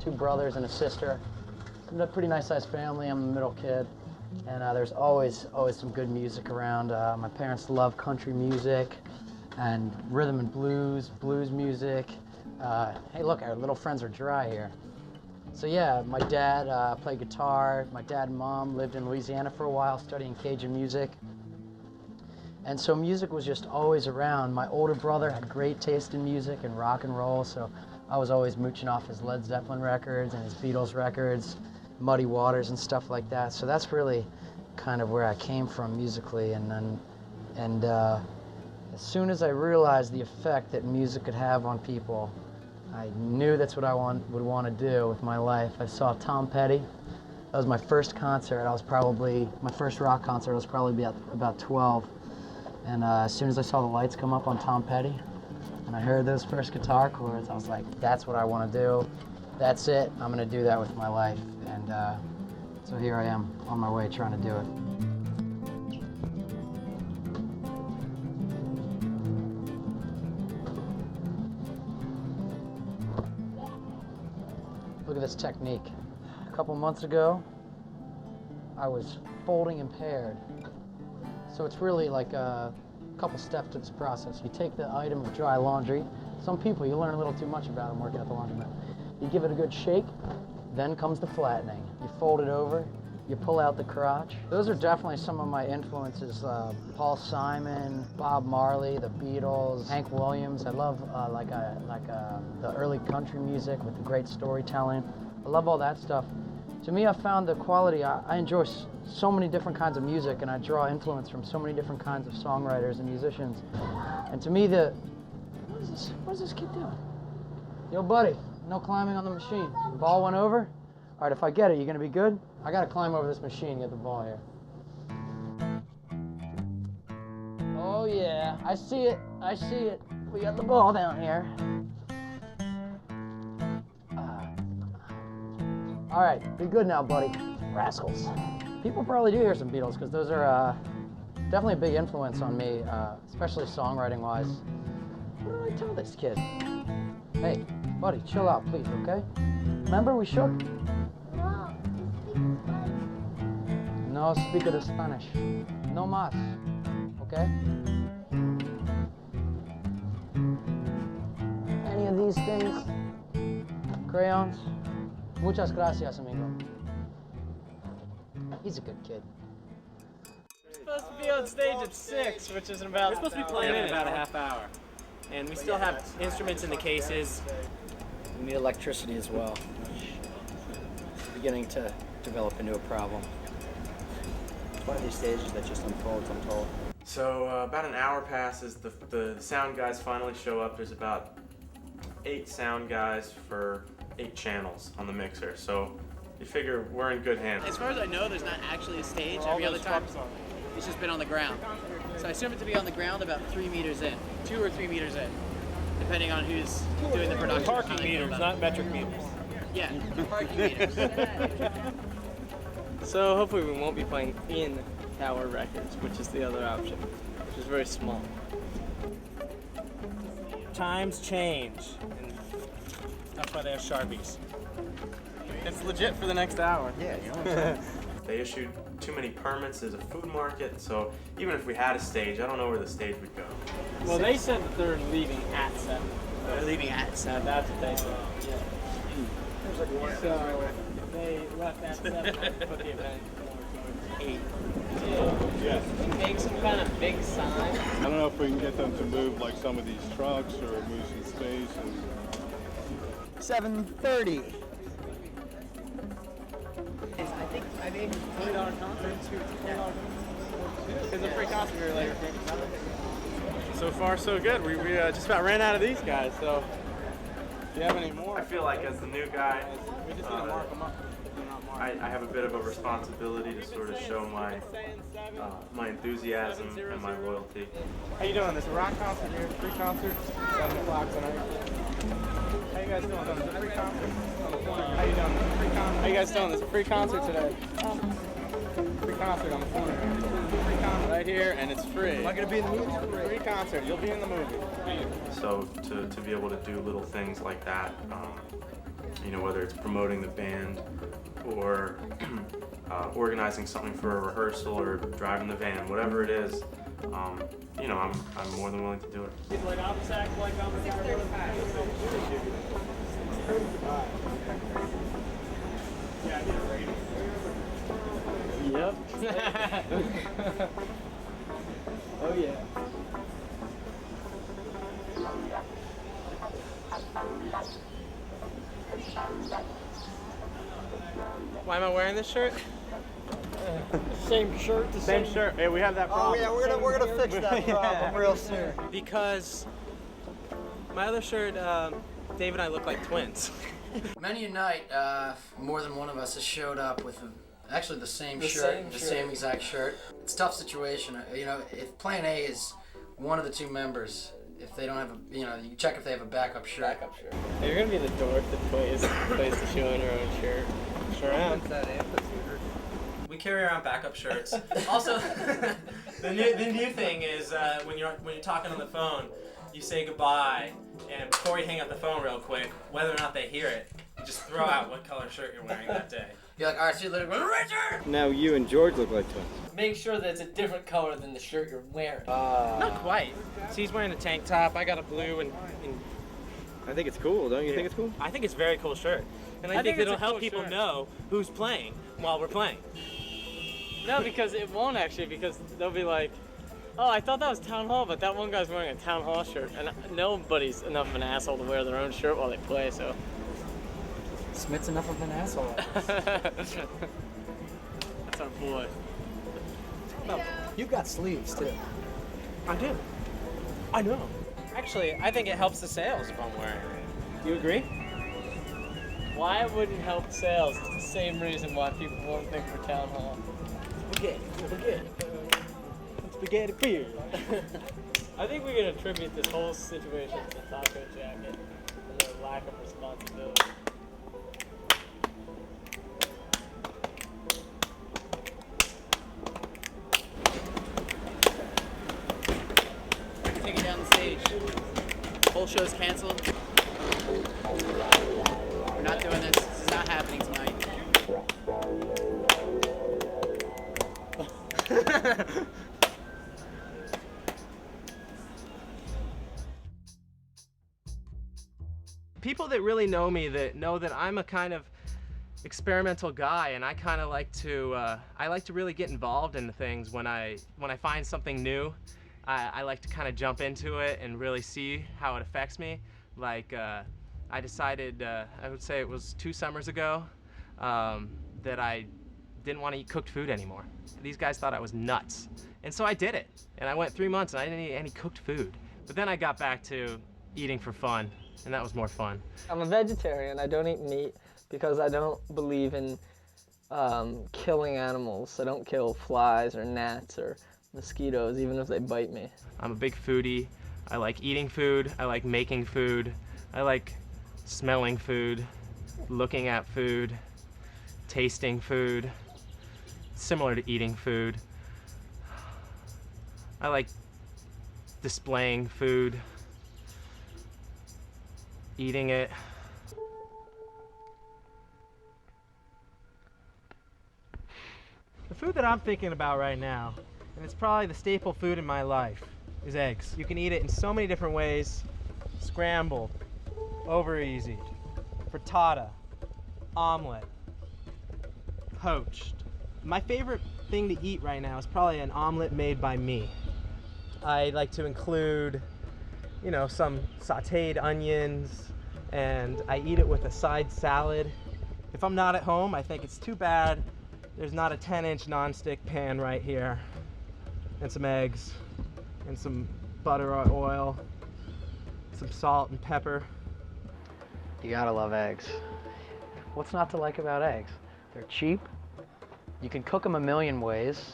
two brothers and a sister. I'm a pretty nice-sized family. I'm the middle kid, and there's always some good music around. My parents love country music and rhythm and blues music. Hey, look, our little friends are dry here. So yeah, my dad played guitar. My dad and mom lived in Louisiana for a while, studying Cajun music. And so music was just always around. My older brother had great taste in music and rock and roll, so I was always mooching off his Led Zeppelin records and his Beatles records, Muddy Waters and stuff like that. So that's really kind of where I came from musically. And as soon as I realized the effect that music could have on people, I knew that's what I would want to do with my life. I saw Tom Petty. That was my first concert. My first rock concert. I was probably about 12. And as soon as I saw the lights come up on Tom Petty, and I heard those first guitar chords, I was like, that's what I want to do. That's it. I'm going to do that with my life. And so here I am on my way trying to do it. Look at this technique. A couple months ago, I was folding impaired. So it's really like a couple steps to this process. You take the item of dry laundry. Some people, you learn a little too much about them working at the laundromat. You give it a good shake, then comes the flattening. You fold it over, you pull out the crotch. Those are definitely some of my influences. Paul Simon, Bob Marley, the Beatles, Hank Williams. I love the early country music with the great storytelling. I love all that stuff. To me, I found the quality. I enjoy so many different kinds of music, and I draw influence from so many different kinds of songwriters and musicians. And to me, what does this kid doing? Yo, buddy, no climbing on the machine. The ball went over? All right, if I get it, you gonna be good? I gotta climb over this machine and get the ball here. Oh yeah, I see it, I see it. We got the ball down here. All right, be good now, buddy. Rascals. People probably do hear some Beatles because those are definitely a big influence on me, especially songwriting-wise. What do I tell this kid? Hey, buddy, chill out, please, okay? Remember we shook? No, speak the Spanish. No más, okay? Any of these things? Crayons? Muchas gracias, amigo. He's a good kid. We're supposed to be on stage at 6, which is about. We're supposed to be playing in about a half hour, and we still have instruments in the cases. We need electricity as well. Beginning to develop into a problem. It's one of these stages that just unfolds, I'm told. So about an hour passes, the sound guys finally show up. There's about 8 sound guys for 8 channels on the mixer. So you figure we're in good hands. As far as I know, there's not actually a stage every other time. It's just been on the ground. So I assume it to be on the ground about 3 meters in, 2 or 3 meters in, depending on who's doing the production. Parking meters, not metric meters. Yeah, parking meters. So hopefully we won't be playing in Tower Records, which is the other option, which is very small. Times change, and that's why they have Sharpies. It's legit for the next hour. Yeah, you know what I'm saying? They issued too many permits as a food market, so even if we had a stage, I don't know where the stage would go. Well, they said that they're leaving at 7. They're leaving at 7. That's what they said. Yeah. So if they left at 7, I'd put the event more towards 8. Yeah. Make some kind of big sign. I don't know if we can get them to move like some of these trucks or move some space. And 7:30. I think $20 concert. It's a free concert here later. So far, so good. We just about ran out of these guys. So, do you have any more? I feel like as the new guy, We just need to mark them up. I have a bit of a responsibility to sort of show my my enthusiasm and my loyalty. How you doing? This rock concert here, free concert, 7 o'clock tonight. How you guys doing? This is a free concert. How you doing? This is a free concert. How you guys doing? This is a free concert today. Free concert on the corner. Free concert right here, and it's free. Am I gonna be in the movie? Free concert. You'll be in the movie. So to be able to do little things like that, you know, whether it's promoting the band or organizing something for a rehearsal or driving the van, whatever it is, you know, I'm more than willing to do it. It's like opposite, like Yep. Oh yeah. Why am I wearing this shirt? Same shirt, the Same shirt. Hey, we have that problem. Oh yeah, we're gonna fix that problem real soon. Because my other shirt, Dave and I look like twins. Many a night, more than one of us has showed up with actually the same shirt, the same exact shirt. It's a tough situation. You know, if Plan A is one of the 2 members, if they don't have a, you know, you check if they have a backup shirt. Hey, you're gonna be the dork that plays the show in your own shirt. Sure am. We carry around backup shirts. Also, the new thing is when you're talking on the phone, you say goodbye, and before you hang up the phone real quick, whether or not they hear it, You just throw out what color shirt you're wearing that day. You're like, all right, see you later, Richard! Now you and George look like twins. Make sure that it's a different color than the shirt you're wearing. Not quite. See, he's wearing a tank top. I got a blue and I think it's cool, don't you think it's cool? I think it's a very cool shirt. And I think it'll help people know who's playing while we're playing. No, because it won't actually, because they'll be like, oh, I thought that was Town Hall, but that one guy's wearing a Town Hall shirt. And nobody's enough of an asshole to wear their own shirt while they play, so. Smith's enough of an asshole. That's our boy. You've got sleeves, too. I do. I know. Actually, I think it helps the sales if I'm wearing it. Do you agree? Why it wouldn't help sales is the same reason why people won't think for Town Hall. Spaghetti beer. I think we're gonna attribute this whole situation to the taco jacket and their lack of responsibility. Take it down the stage. Whole show's canceled. We're not doing this. This is not happening tonight. People that really know me, that know that I'm a kind of experimental guy, and I kind of like to really get involved in things when I find something new. I like to kind of jump into it and really see how it affects me. Like I decided, I would say it was 2 summers ago, that I didn't want to eat cooked food anymore. These guys thought I was nuts. And so I did it. And I went 3 months and I didn't eat any cooked food. But then I got back to eating for fun, and that was more fun. I'm a vegetarian. I don't eat meat because I don't believe in killing animals. I don't kill flies or gnats or mosquitoes, even if they bite me. I'm a big foodie. I like eating food. I like making food. I like smelling food, looking at food, tasting food, similar to eating food. I like displaying food, eating it. The food that I'm thinking about right now, and it's probably the staple food in my life, is eggs. You can eat it in so many different ways. Scrambled, over easy, frittata, omelet, poached. My favorite thing to eat right now is probably an omelet made by me. I like to include, you know, some sauteed onions, and I eat it with a side salad. If I'm not at home, I think it's too bad there's not a 10-inch nonstick pan right here, and some eggs, and some butter or oil, some salt and pepper. You gotta love eggs. What's not to like about eggs? They're cheap. You can cook them a million ways.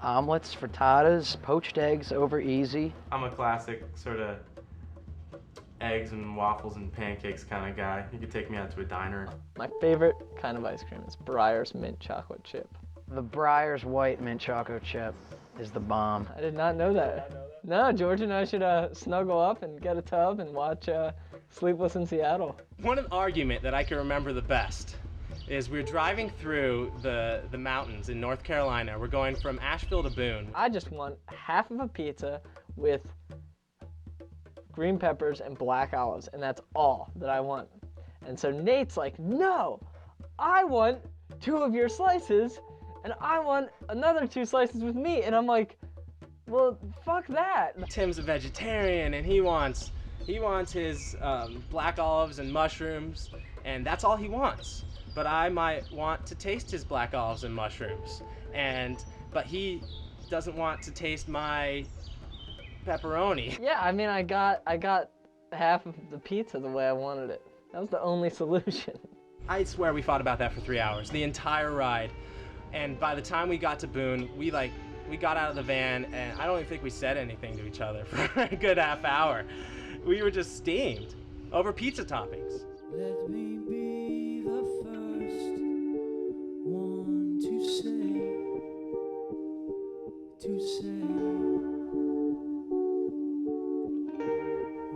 Omelets, frittatas, poached eggs, over easy. I'm a classic sort of eggs and waffles and pancakes kind of guy. You could take me out to a diner. My favorite kind of ice cream is Breyer's mint chocolate chip. The Breyer's white mint chocolate chip is the bomb. I did not know that. No, George and I should snuggle up and get a tub and watch Sleepless in Seattle. One argument that I can remember the best is we're driving through the mountains in North Carolina. We're going from Asheville to Boone. I just want half of a pizza with green peppers and black olives, and that's all that I want. And so Nate's like, no, I want 2 of your slices, and I want another 2 slices with me. And I'm like, well, fuck that. Tim's a vegetarian, and he wants his black olives and mushrooms, and that's all he wants. But I might want to taste his black olives and mushrooms, but he doesn't want to taste my pepperoni. Yeah, I mean, I got half of the pizza the way I wanted it. That was the only solution. I swear we fought about that for 3 hours, the entire ride. And by the time we got to Boone, we got out of the van, and I don't even think we said anything to each other for a good half hour. We were just steamed over pizza toppings. Let me be the first one to say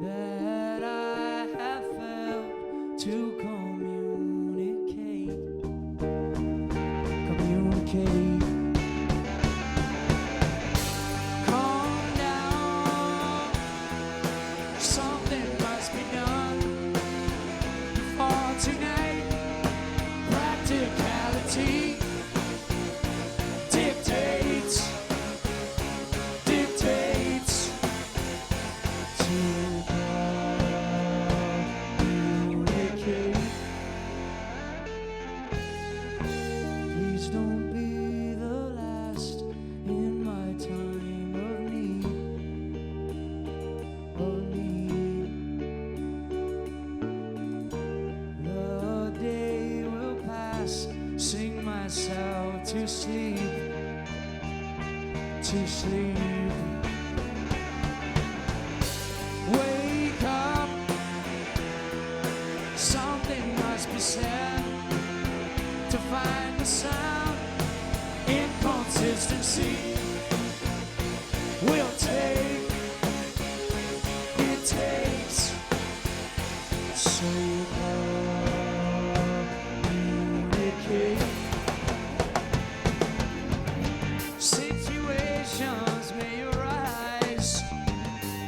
that I have felt to communicate to sleep. Wake up, something must be said to find the sound. Inconsistency will take, it takes. So communicate. Situations may arise,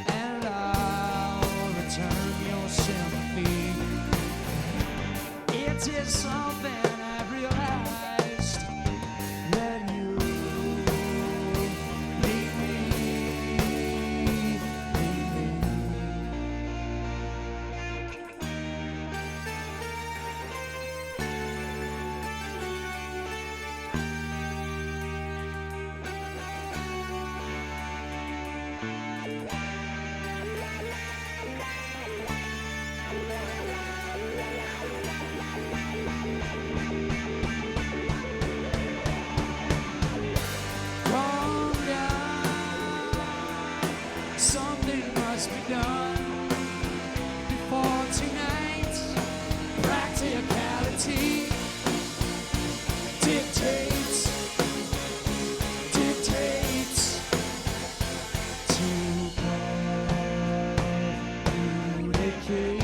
and I'll return your sympathy. It is something I've realized, that you need me. Calm down, something must be done before tonight. Practicality dictates to communicate. Communicate.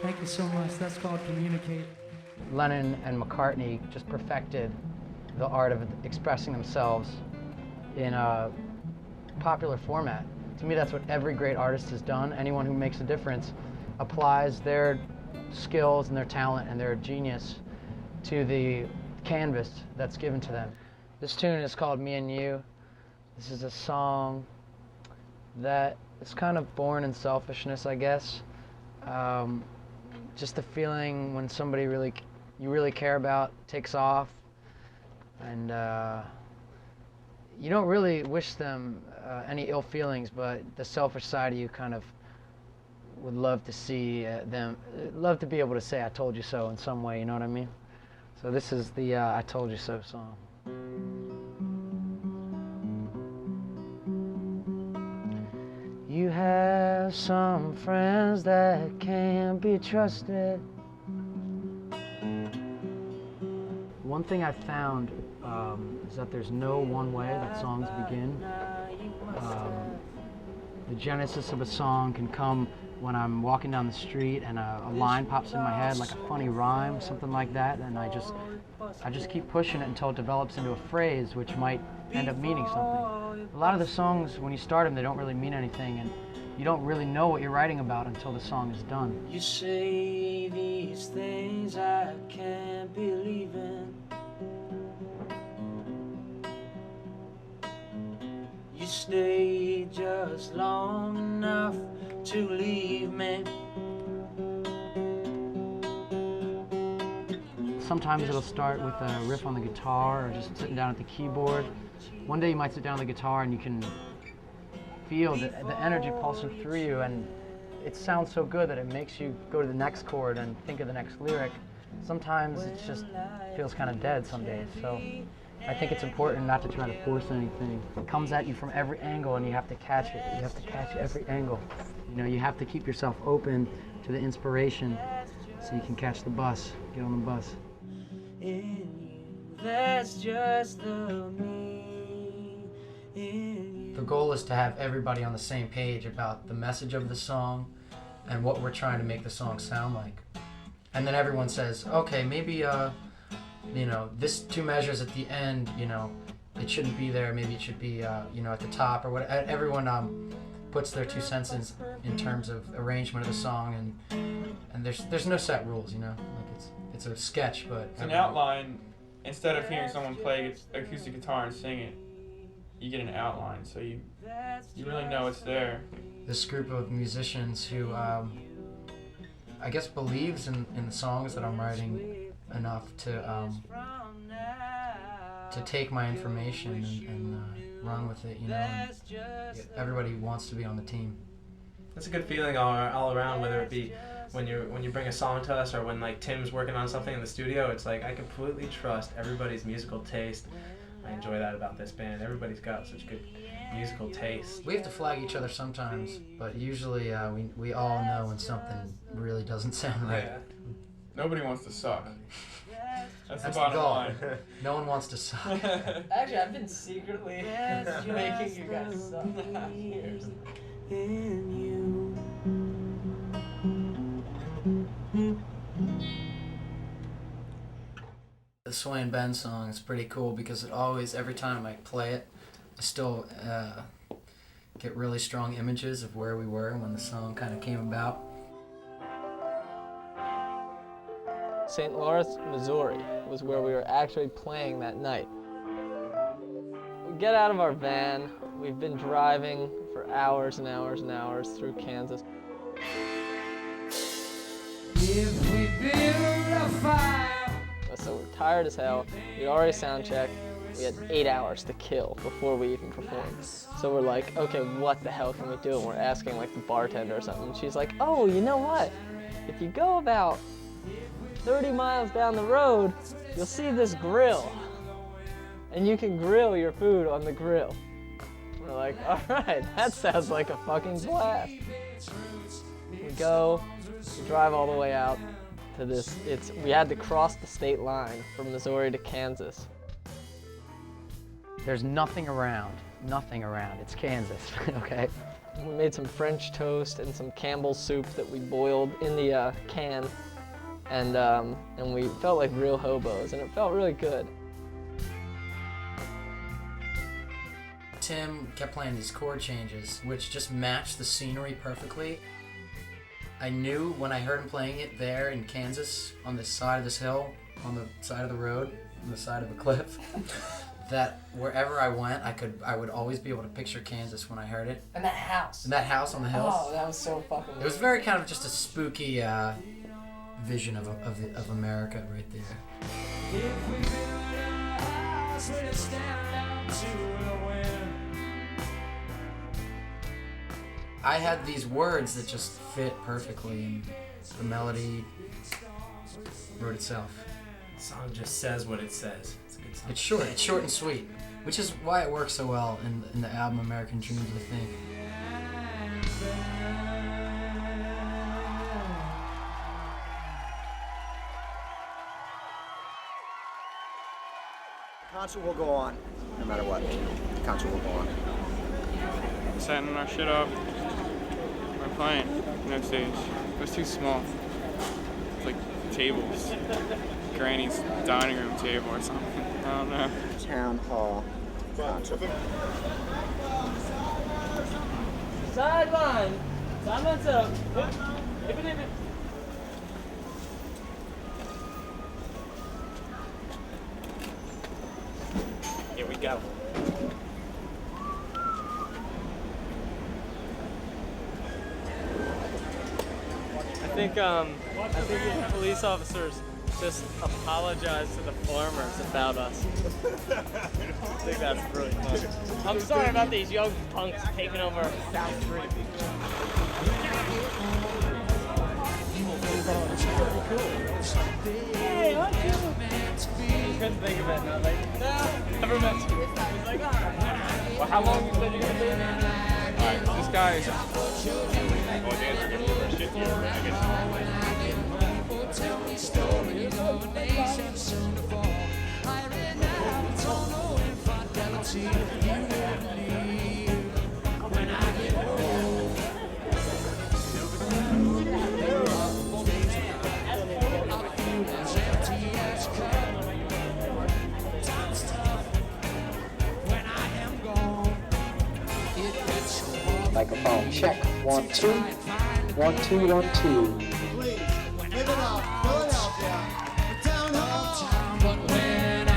Thank you so much. That's called Communicate. Lennon and McCartney just perfected the art of expressing themselves in a popular format. To me, that's what every great artist has done. Anyone who makes a difference applies their skills and their talent and their genius to the canvas that's given to them. This tune is called Me and You. This is a song that is kind of born in selfishness, I guess. Just the feeling when somebody you really care about takes off, and you don't really wish them any ill feelings, but the selfish side of you kind of would love to see love to be able to say I told you so in some way, you know what I mean? So this is the I Told You So song. You have some friends that can't be trusted. One thing I've found is that there's no one way that songs begin. The genesis of a song can come when I'm walking down the street and a line pops in my head, like a funny rhyme, something like that, and I just keep pushing it until it develops into a phrase which might end up meaning something. A lot of the songs, when you start them, they don't really mean anything, and you don't really know what you're writing about until the song is done. You say these things I can't believe in. You stay just long enough to leave me. Sometimes it'll start with a riff on the guitar or just sitting down at the keyboard. One day you might sit down at the guitar and you can feel the energy pulsing through you, and it sounds so good that it makes you go to the next chord and think of the next lyric. Sometimes it just feels kind of dead some days. So I think it's important not to try to force anything. It comes at you from every angle and you have to catch it. You have to catch every angle. You know, you have to keep yourself open to the inspiration so you can catch the bus, get on the bus. In you, that's just the me in you. The goal is to have everybody on the same page about the message of the song and what we're trying to make the song sound like. And then everyone says, okay, maybe, you know, this 2 measures at the end, you know, it shouldn't be there. Maybe it should be, you know, at the top or what. Everyone puts their 2 cents in terms of arrangement of the song, and there's no set rules, you know. Like it's a sketch, but it's an outline. Instead of hearing someone play acoustic guitar and sing it, you get an outline, so you really know it's there. This group of musicians who I guess believes in the songs that I'm writing enough to to take my information and run with it, you know. And everybody wants to be on the team. It's a good feeling all around, whether it be when you bring a song to us or when like Tim's working on something in the studio. It's like I completely trust everybody's musical taste. I enjoy that about this band. Everybody's got such good musical taste. We have to flag each other sometimes, but usually we all know when something really doesn't sound right. Yeah. Nobody wants to suck. That's the the bottom goal. line. No one wants to suck. Actually, I've been secretly making you guys suck. The Sway and Ben song is pretty cool because it always, every time I play it, I still get really strong images of where we were when the song kind of came about. St. Lawrence, Missouri was where we were actually playing that night. We get out of our van. We've been driving for hours and hours and hours through Kansas. If we build a fire. So we're tired as hell. We'd already sound checked. We had 8 hours to kill before we even performed. So we're like, okay, what the hell can we do? And we're asking like the bartender or something. And she's like, oh, you know what? If you go about 30 miles down the road, you'll see this grill. And you can grill your food on the grill. We're like, all right, that sounds like a fucking blast. We go, we drive all the way out to this. We had to cross the state line from Missouri to Kansas. There's nothing around. It's Kansas, okay? We made some French toast and some Campbell's soup that we boiled in the can. And we felt like real hobos, and it felt really good. Tim kept playing these chord changes, which just matched the scenery perfectly. I knew when I heard him playing it there in Kansas, on the side of this hill, on the side of the road, on the side of a cliff, that wherever I went, I would always be able to picture Kansas when I heard it. And that house. And that house on the hills. Oh, that was so fucking It was very kind of just a spooky vision of America right there. If we build a house, we'll stand out to the wind. I had these words that just fit perfectly, and the melody wrote itself. The song just says what it says. It's a good song. It's short and sweet, which is why it works so well in the album American Dreams, I think. The concert will go on, no matter what. The concert will go on. Setting our shit up. We're playing no stage. It was too small. It's like tables. Granny's dining room table or something. I don't know. Town Hall concert. Sideline! Sideline's up. Here we go. I think the police officers just apologized to the farmers about us. I think that's really funny. I'm sorry about these young punks taking over South Street. Hey, aren't you? I couldn't think of it, and I was like, no, never met you. He's like, well, how long you said you're gonna be in there? Alright, this guy is... Oh, Dan's gonna give her shit here. I guess. Tell me stories of a nation soon to fall. I ran out, don't know infidelity. You won't believe when I get home. I feel as empty as a cup. Time's tough when I am gone. It gets so hard. Microphone check. 1, 2. 1, 2, 1, 2. Live it up, Philadelphia, TOWNHALL. But when I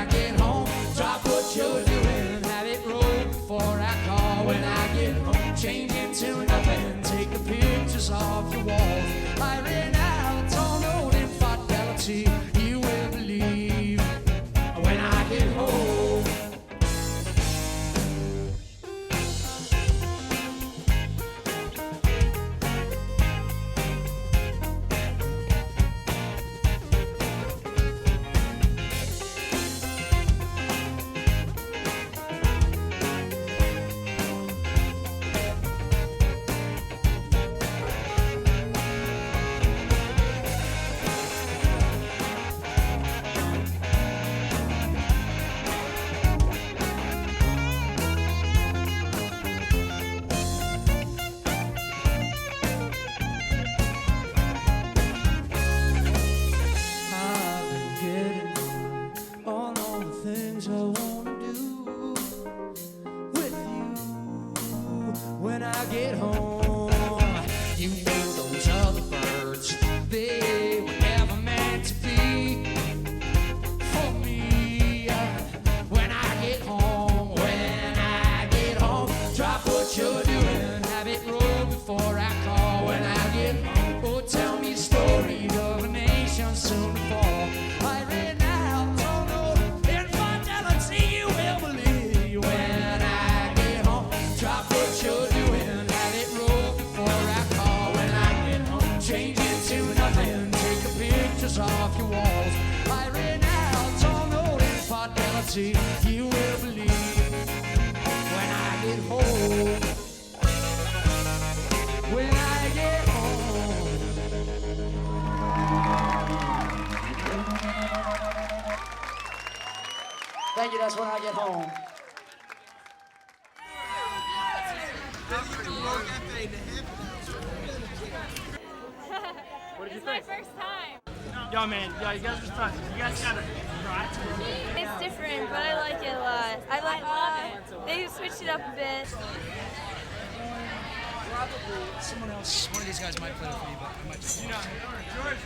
get home, drop what you're doing, have it roll before I call. When I get home, change into nothing, take the pictures off the wall. I ran out, don't know infidelity, you will believe when I get home. when I get home. You know those other birds, they were never meant to be for me. When I get home, drop what you're doing, have it roll before I call. When I get home, oh, tell me a story of a nation soon to fall. I ran out, don't know infidelity you will believe. When I get home, drop what you're doing, have it roll before I call. When I get home, change it to nothing, take the pictures off your walls. I ran out, don't know infidelity you will believe. When I get home, when I get home. Thank you, that's when I get home. What did you It's think? my first time. Yo, man, yo, you guys gotta try. It's different, but I like it a lot. I love it. They switched it up a bit. Probably someone else, one of these guys might play with me, but I might just... George,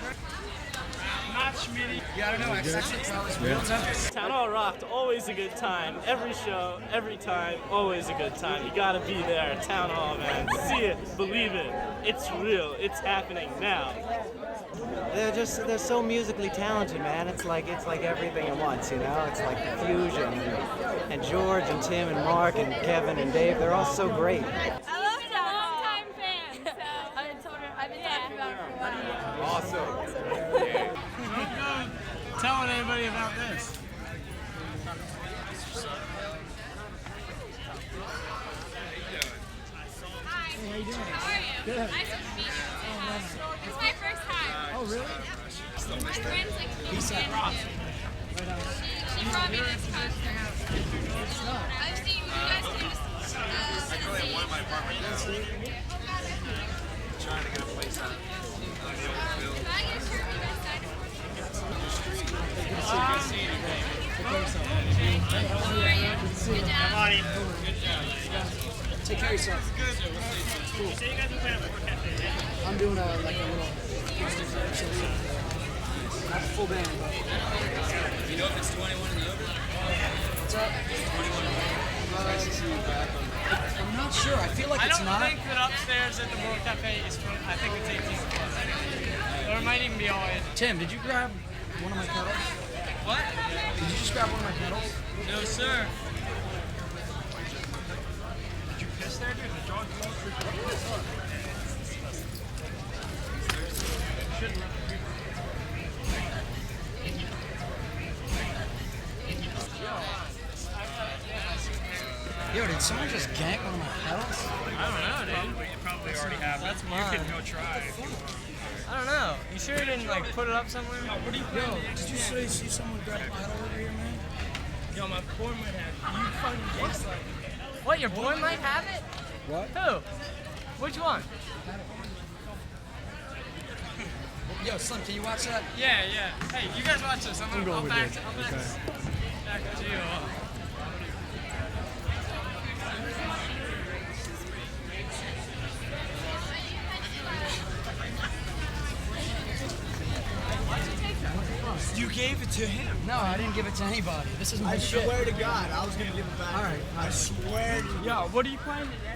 not Schmitty. Yeah, I don't know, actually, probably Town Hall rocked, always a good time. Every show, every time, always a good time. You gotta be there at Town Hall, man. See it, believe it. It's real, it's happening now. They're so musically talented, man. It's like everything at once, you know? It's like the fusion. And George and Tim and Mark and Kevin and Dave, they're all so great. I love it. I'm a long-time fan, so I've been talking about it for a while. Awesome. Telling anybody about this. Hi. How you doing? How are you? Good. Nice to meet you. It's my first time. Oh, really? My friend's like Peace out. She brought me this concert. I've seen you guys came to Actually, one of my apartments now. Trying to get a place on the old field. Can I get a shirt you guys signed for me? Good seeing you, baby. How are you? Good job. Good job. Take care of yourself. Cool. You say you guys are playing at Work Cafe, I'm doing a little acoustic show. Not full band. You know if it's 21 and over? What's up? 21 and over. Nice to see you back on that. I'm not sure. I feel like it's not. I don't think that upstairs at the World Cafe is for, I think it's 18 plus. Or it might even be all in. Tim, did you grab one of my pedals? What? Did you just grab one of my pedals? No, sir. Did you piss there, dude? The dog Yo, did someone just gank one of my pedals? I don't know, dude. You probably already have. That's mine. You can go try if you want. I don't know. You sure you didn't like put it up somewhere? What are you Yo, did you see someone grab a pedal over here, man? Yo, my boy might have it. You fucking guess like. What? Your boy might have it? What? Who? Which one? Yo, Slim, can you watch that? Yeah, yeah. Hey, you guys watch this. I'll back to you. You gave it to him. No, I didn't give it to anybody. This is my shit. I swear to God, I was gonna give it back. All right. I swear to Yo, what are you playing today?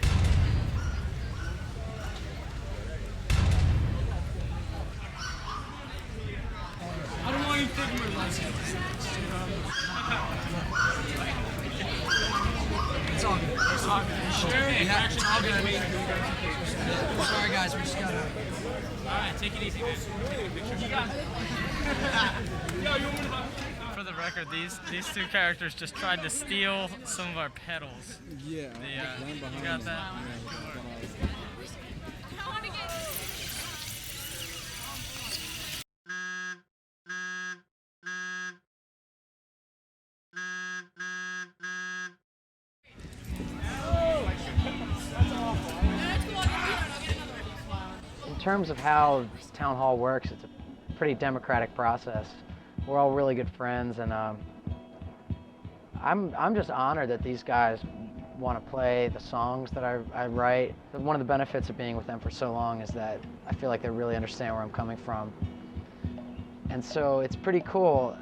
I don't want you taking my license. It's all good. It's all good. Sure? Yeah, it's all good. Sorry, guys. We just gotta. Alright, take it easy, man. You got it. Yo, you want me to... For the record, these two characters just tried to steal some of our pedals. Yeah. You got that? In terms of how Town Hall works, it's a pretty democratic process. We're all really good friends, and I'm just honored that these guys want to play the songs that I write. One of the benefits of being with them for so long is that I feel like they really understand where I'm coming from. And so it's pretty cool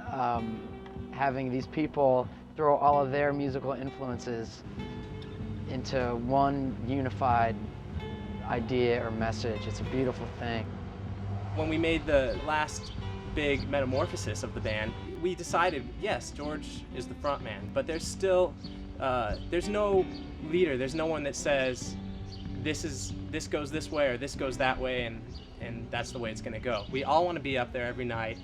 having these people throw all of their musical influences into one unified idea or message. It's a beautiful thing. When we made the last big metamorphosis of the band, we decided, yes, George is the front man, but there's still, there's no leader. There's no one that says, this goes this way or this goes that way, and that's the way it's gonna go. We all wanna be up there every night,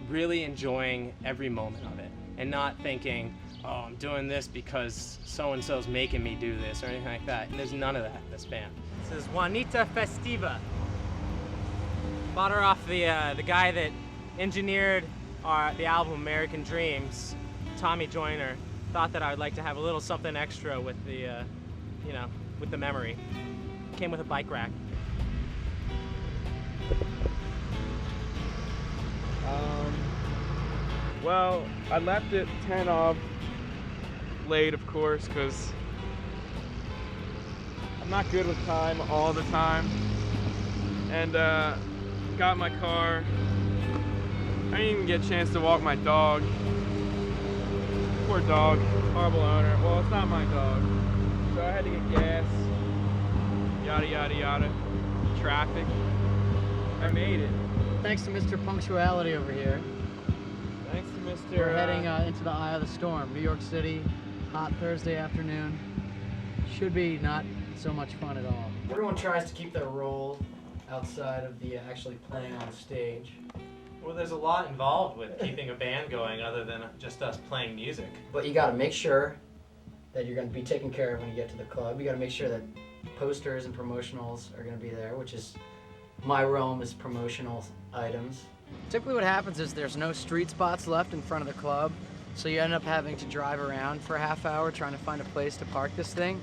really enjoying every moment of it, and not thinking, oh, I'm doing this because so-and-so's making me do this or anything like that. And there's none of that in this band. This is Juanita Festiva. Bought her off the guy that engineered the album American Dreams, Tommy Joyner. Thought that I would like to have a little something extra with the, you know, with the memory. Came with a bike rack. Well, I left it 10 of late, of course, because I'm not good with time all the time. And got my car. I didn't even get a chance to walk my dog. Poor dog, horrible owner. Well, it's not my dog. So I had to get gas, yada, yada, yada. Traffic. I made it. Thanks to Mr. Punctuality over here. Thanks to Mr. We're heading into the eye of the storm. New York City, hot Thursday afternoon. Should be not so much fun at all. Everyone tries to keep their role outside of the actually playing on stage. Well, there's a lot involved with keeping a band going other than just us playing music. But you gotta make sure that you're gonna be taken care of when you get to the club. You gotta make sure that posters and promotionals are gonna be there, which is my realm is promotional items. Typically what happens is there's no street spots left in front of the club, so you end up having to drive around for a half hour trying to find a place to park this thing.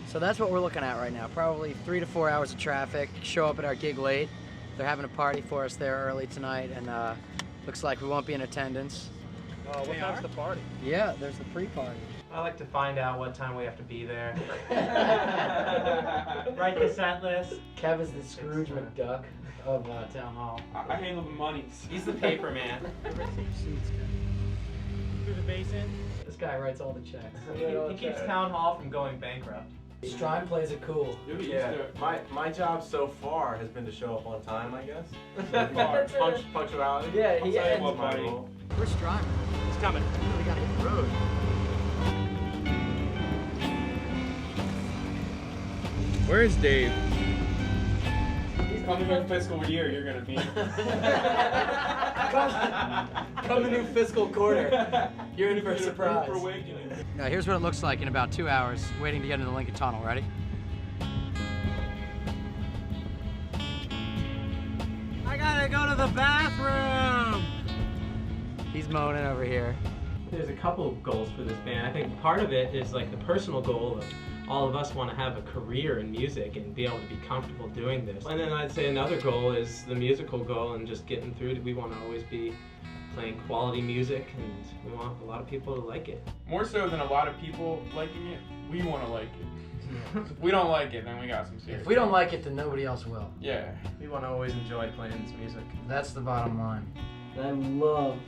So that's what we're looking at right now. Probably 3 to 4 hours of traffic. Show up at our gig late. They're having a party for us there early tonight, and looks like we won't be in attendance. Oh, what time's the party? Yeah, there's the pre-party. I like to find out what time we have to be there. Write the set list. Kev is the Scrooge McDuck of Town Hall. I handle the monies. He's the paper man. Through the basin. This guy writes all the checks. He keeps Town Hall from going bankrupt. Strime plays it cool. Yeah, my job so far has been to show up on time, I guess. So far. Punctuality. Yeah, I'll tell you what my role. Where's Strime? He's coming. We gotta hit the road. Where's Dave? He's coming new fiscal year, you're gonna meet. Come the new fiscal quarter. You're in for a surprise. Now here's what it looks like in about 2 hours, waiting to get into the Lincoln Tunnel. Ready? I gotta go to the bathroom! He's moaning over here. There's a couple of goals for this band. I think part of it is like the personal goal of all of us want to have a career in music and be able to be comfortable doing this. And then I'd say another goal is the musical goal and just getting through it. We want to always be playing quality music, and we want a lot of people to like it. More so than a lot of people liking it, we want to like it. If we don't like it, then we got some serious. If we don't like it, then nobody else will. Yeah. We want to always enjoy playing this music. That's the bottom line. And I love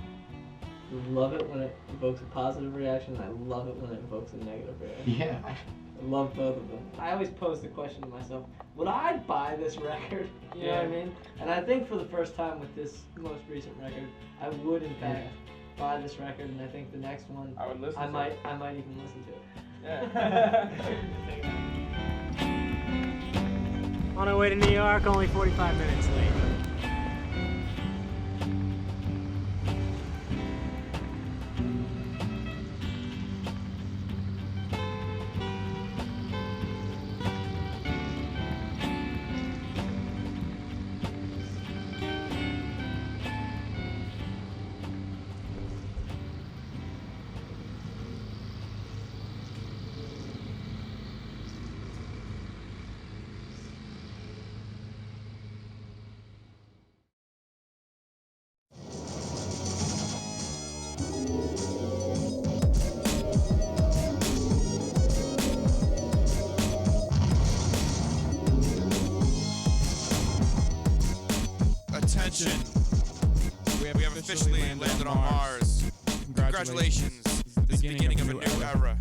it when it evokes a positive reaction, and I love it when it evokes a negative reaction. Yeah. I love both of them. I always pose the question to myself, would I buy this record? You know what I mean? And I think for the first time with this most recent record, I would in fact buy this record, and I think the next one I would listen I to might it. I might even listen to it. Yeah. On our way to New York, only 45 minutes late. mission. We have officially landed on Mars. Congratulations. This is the beginning of a new era.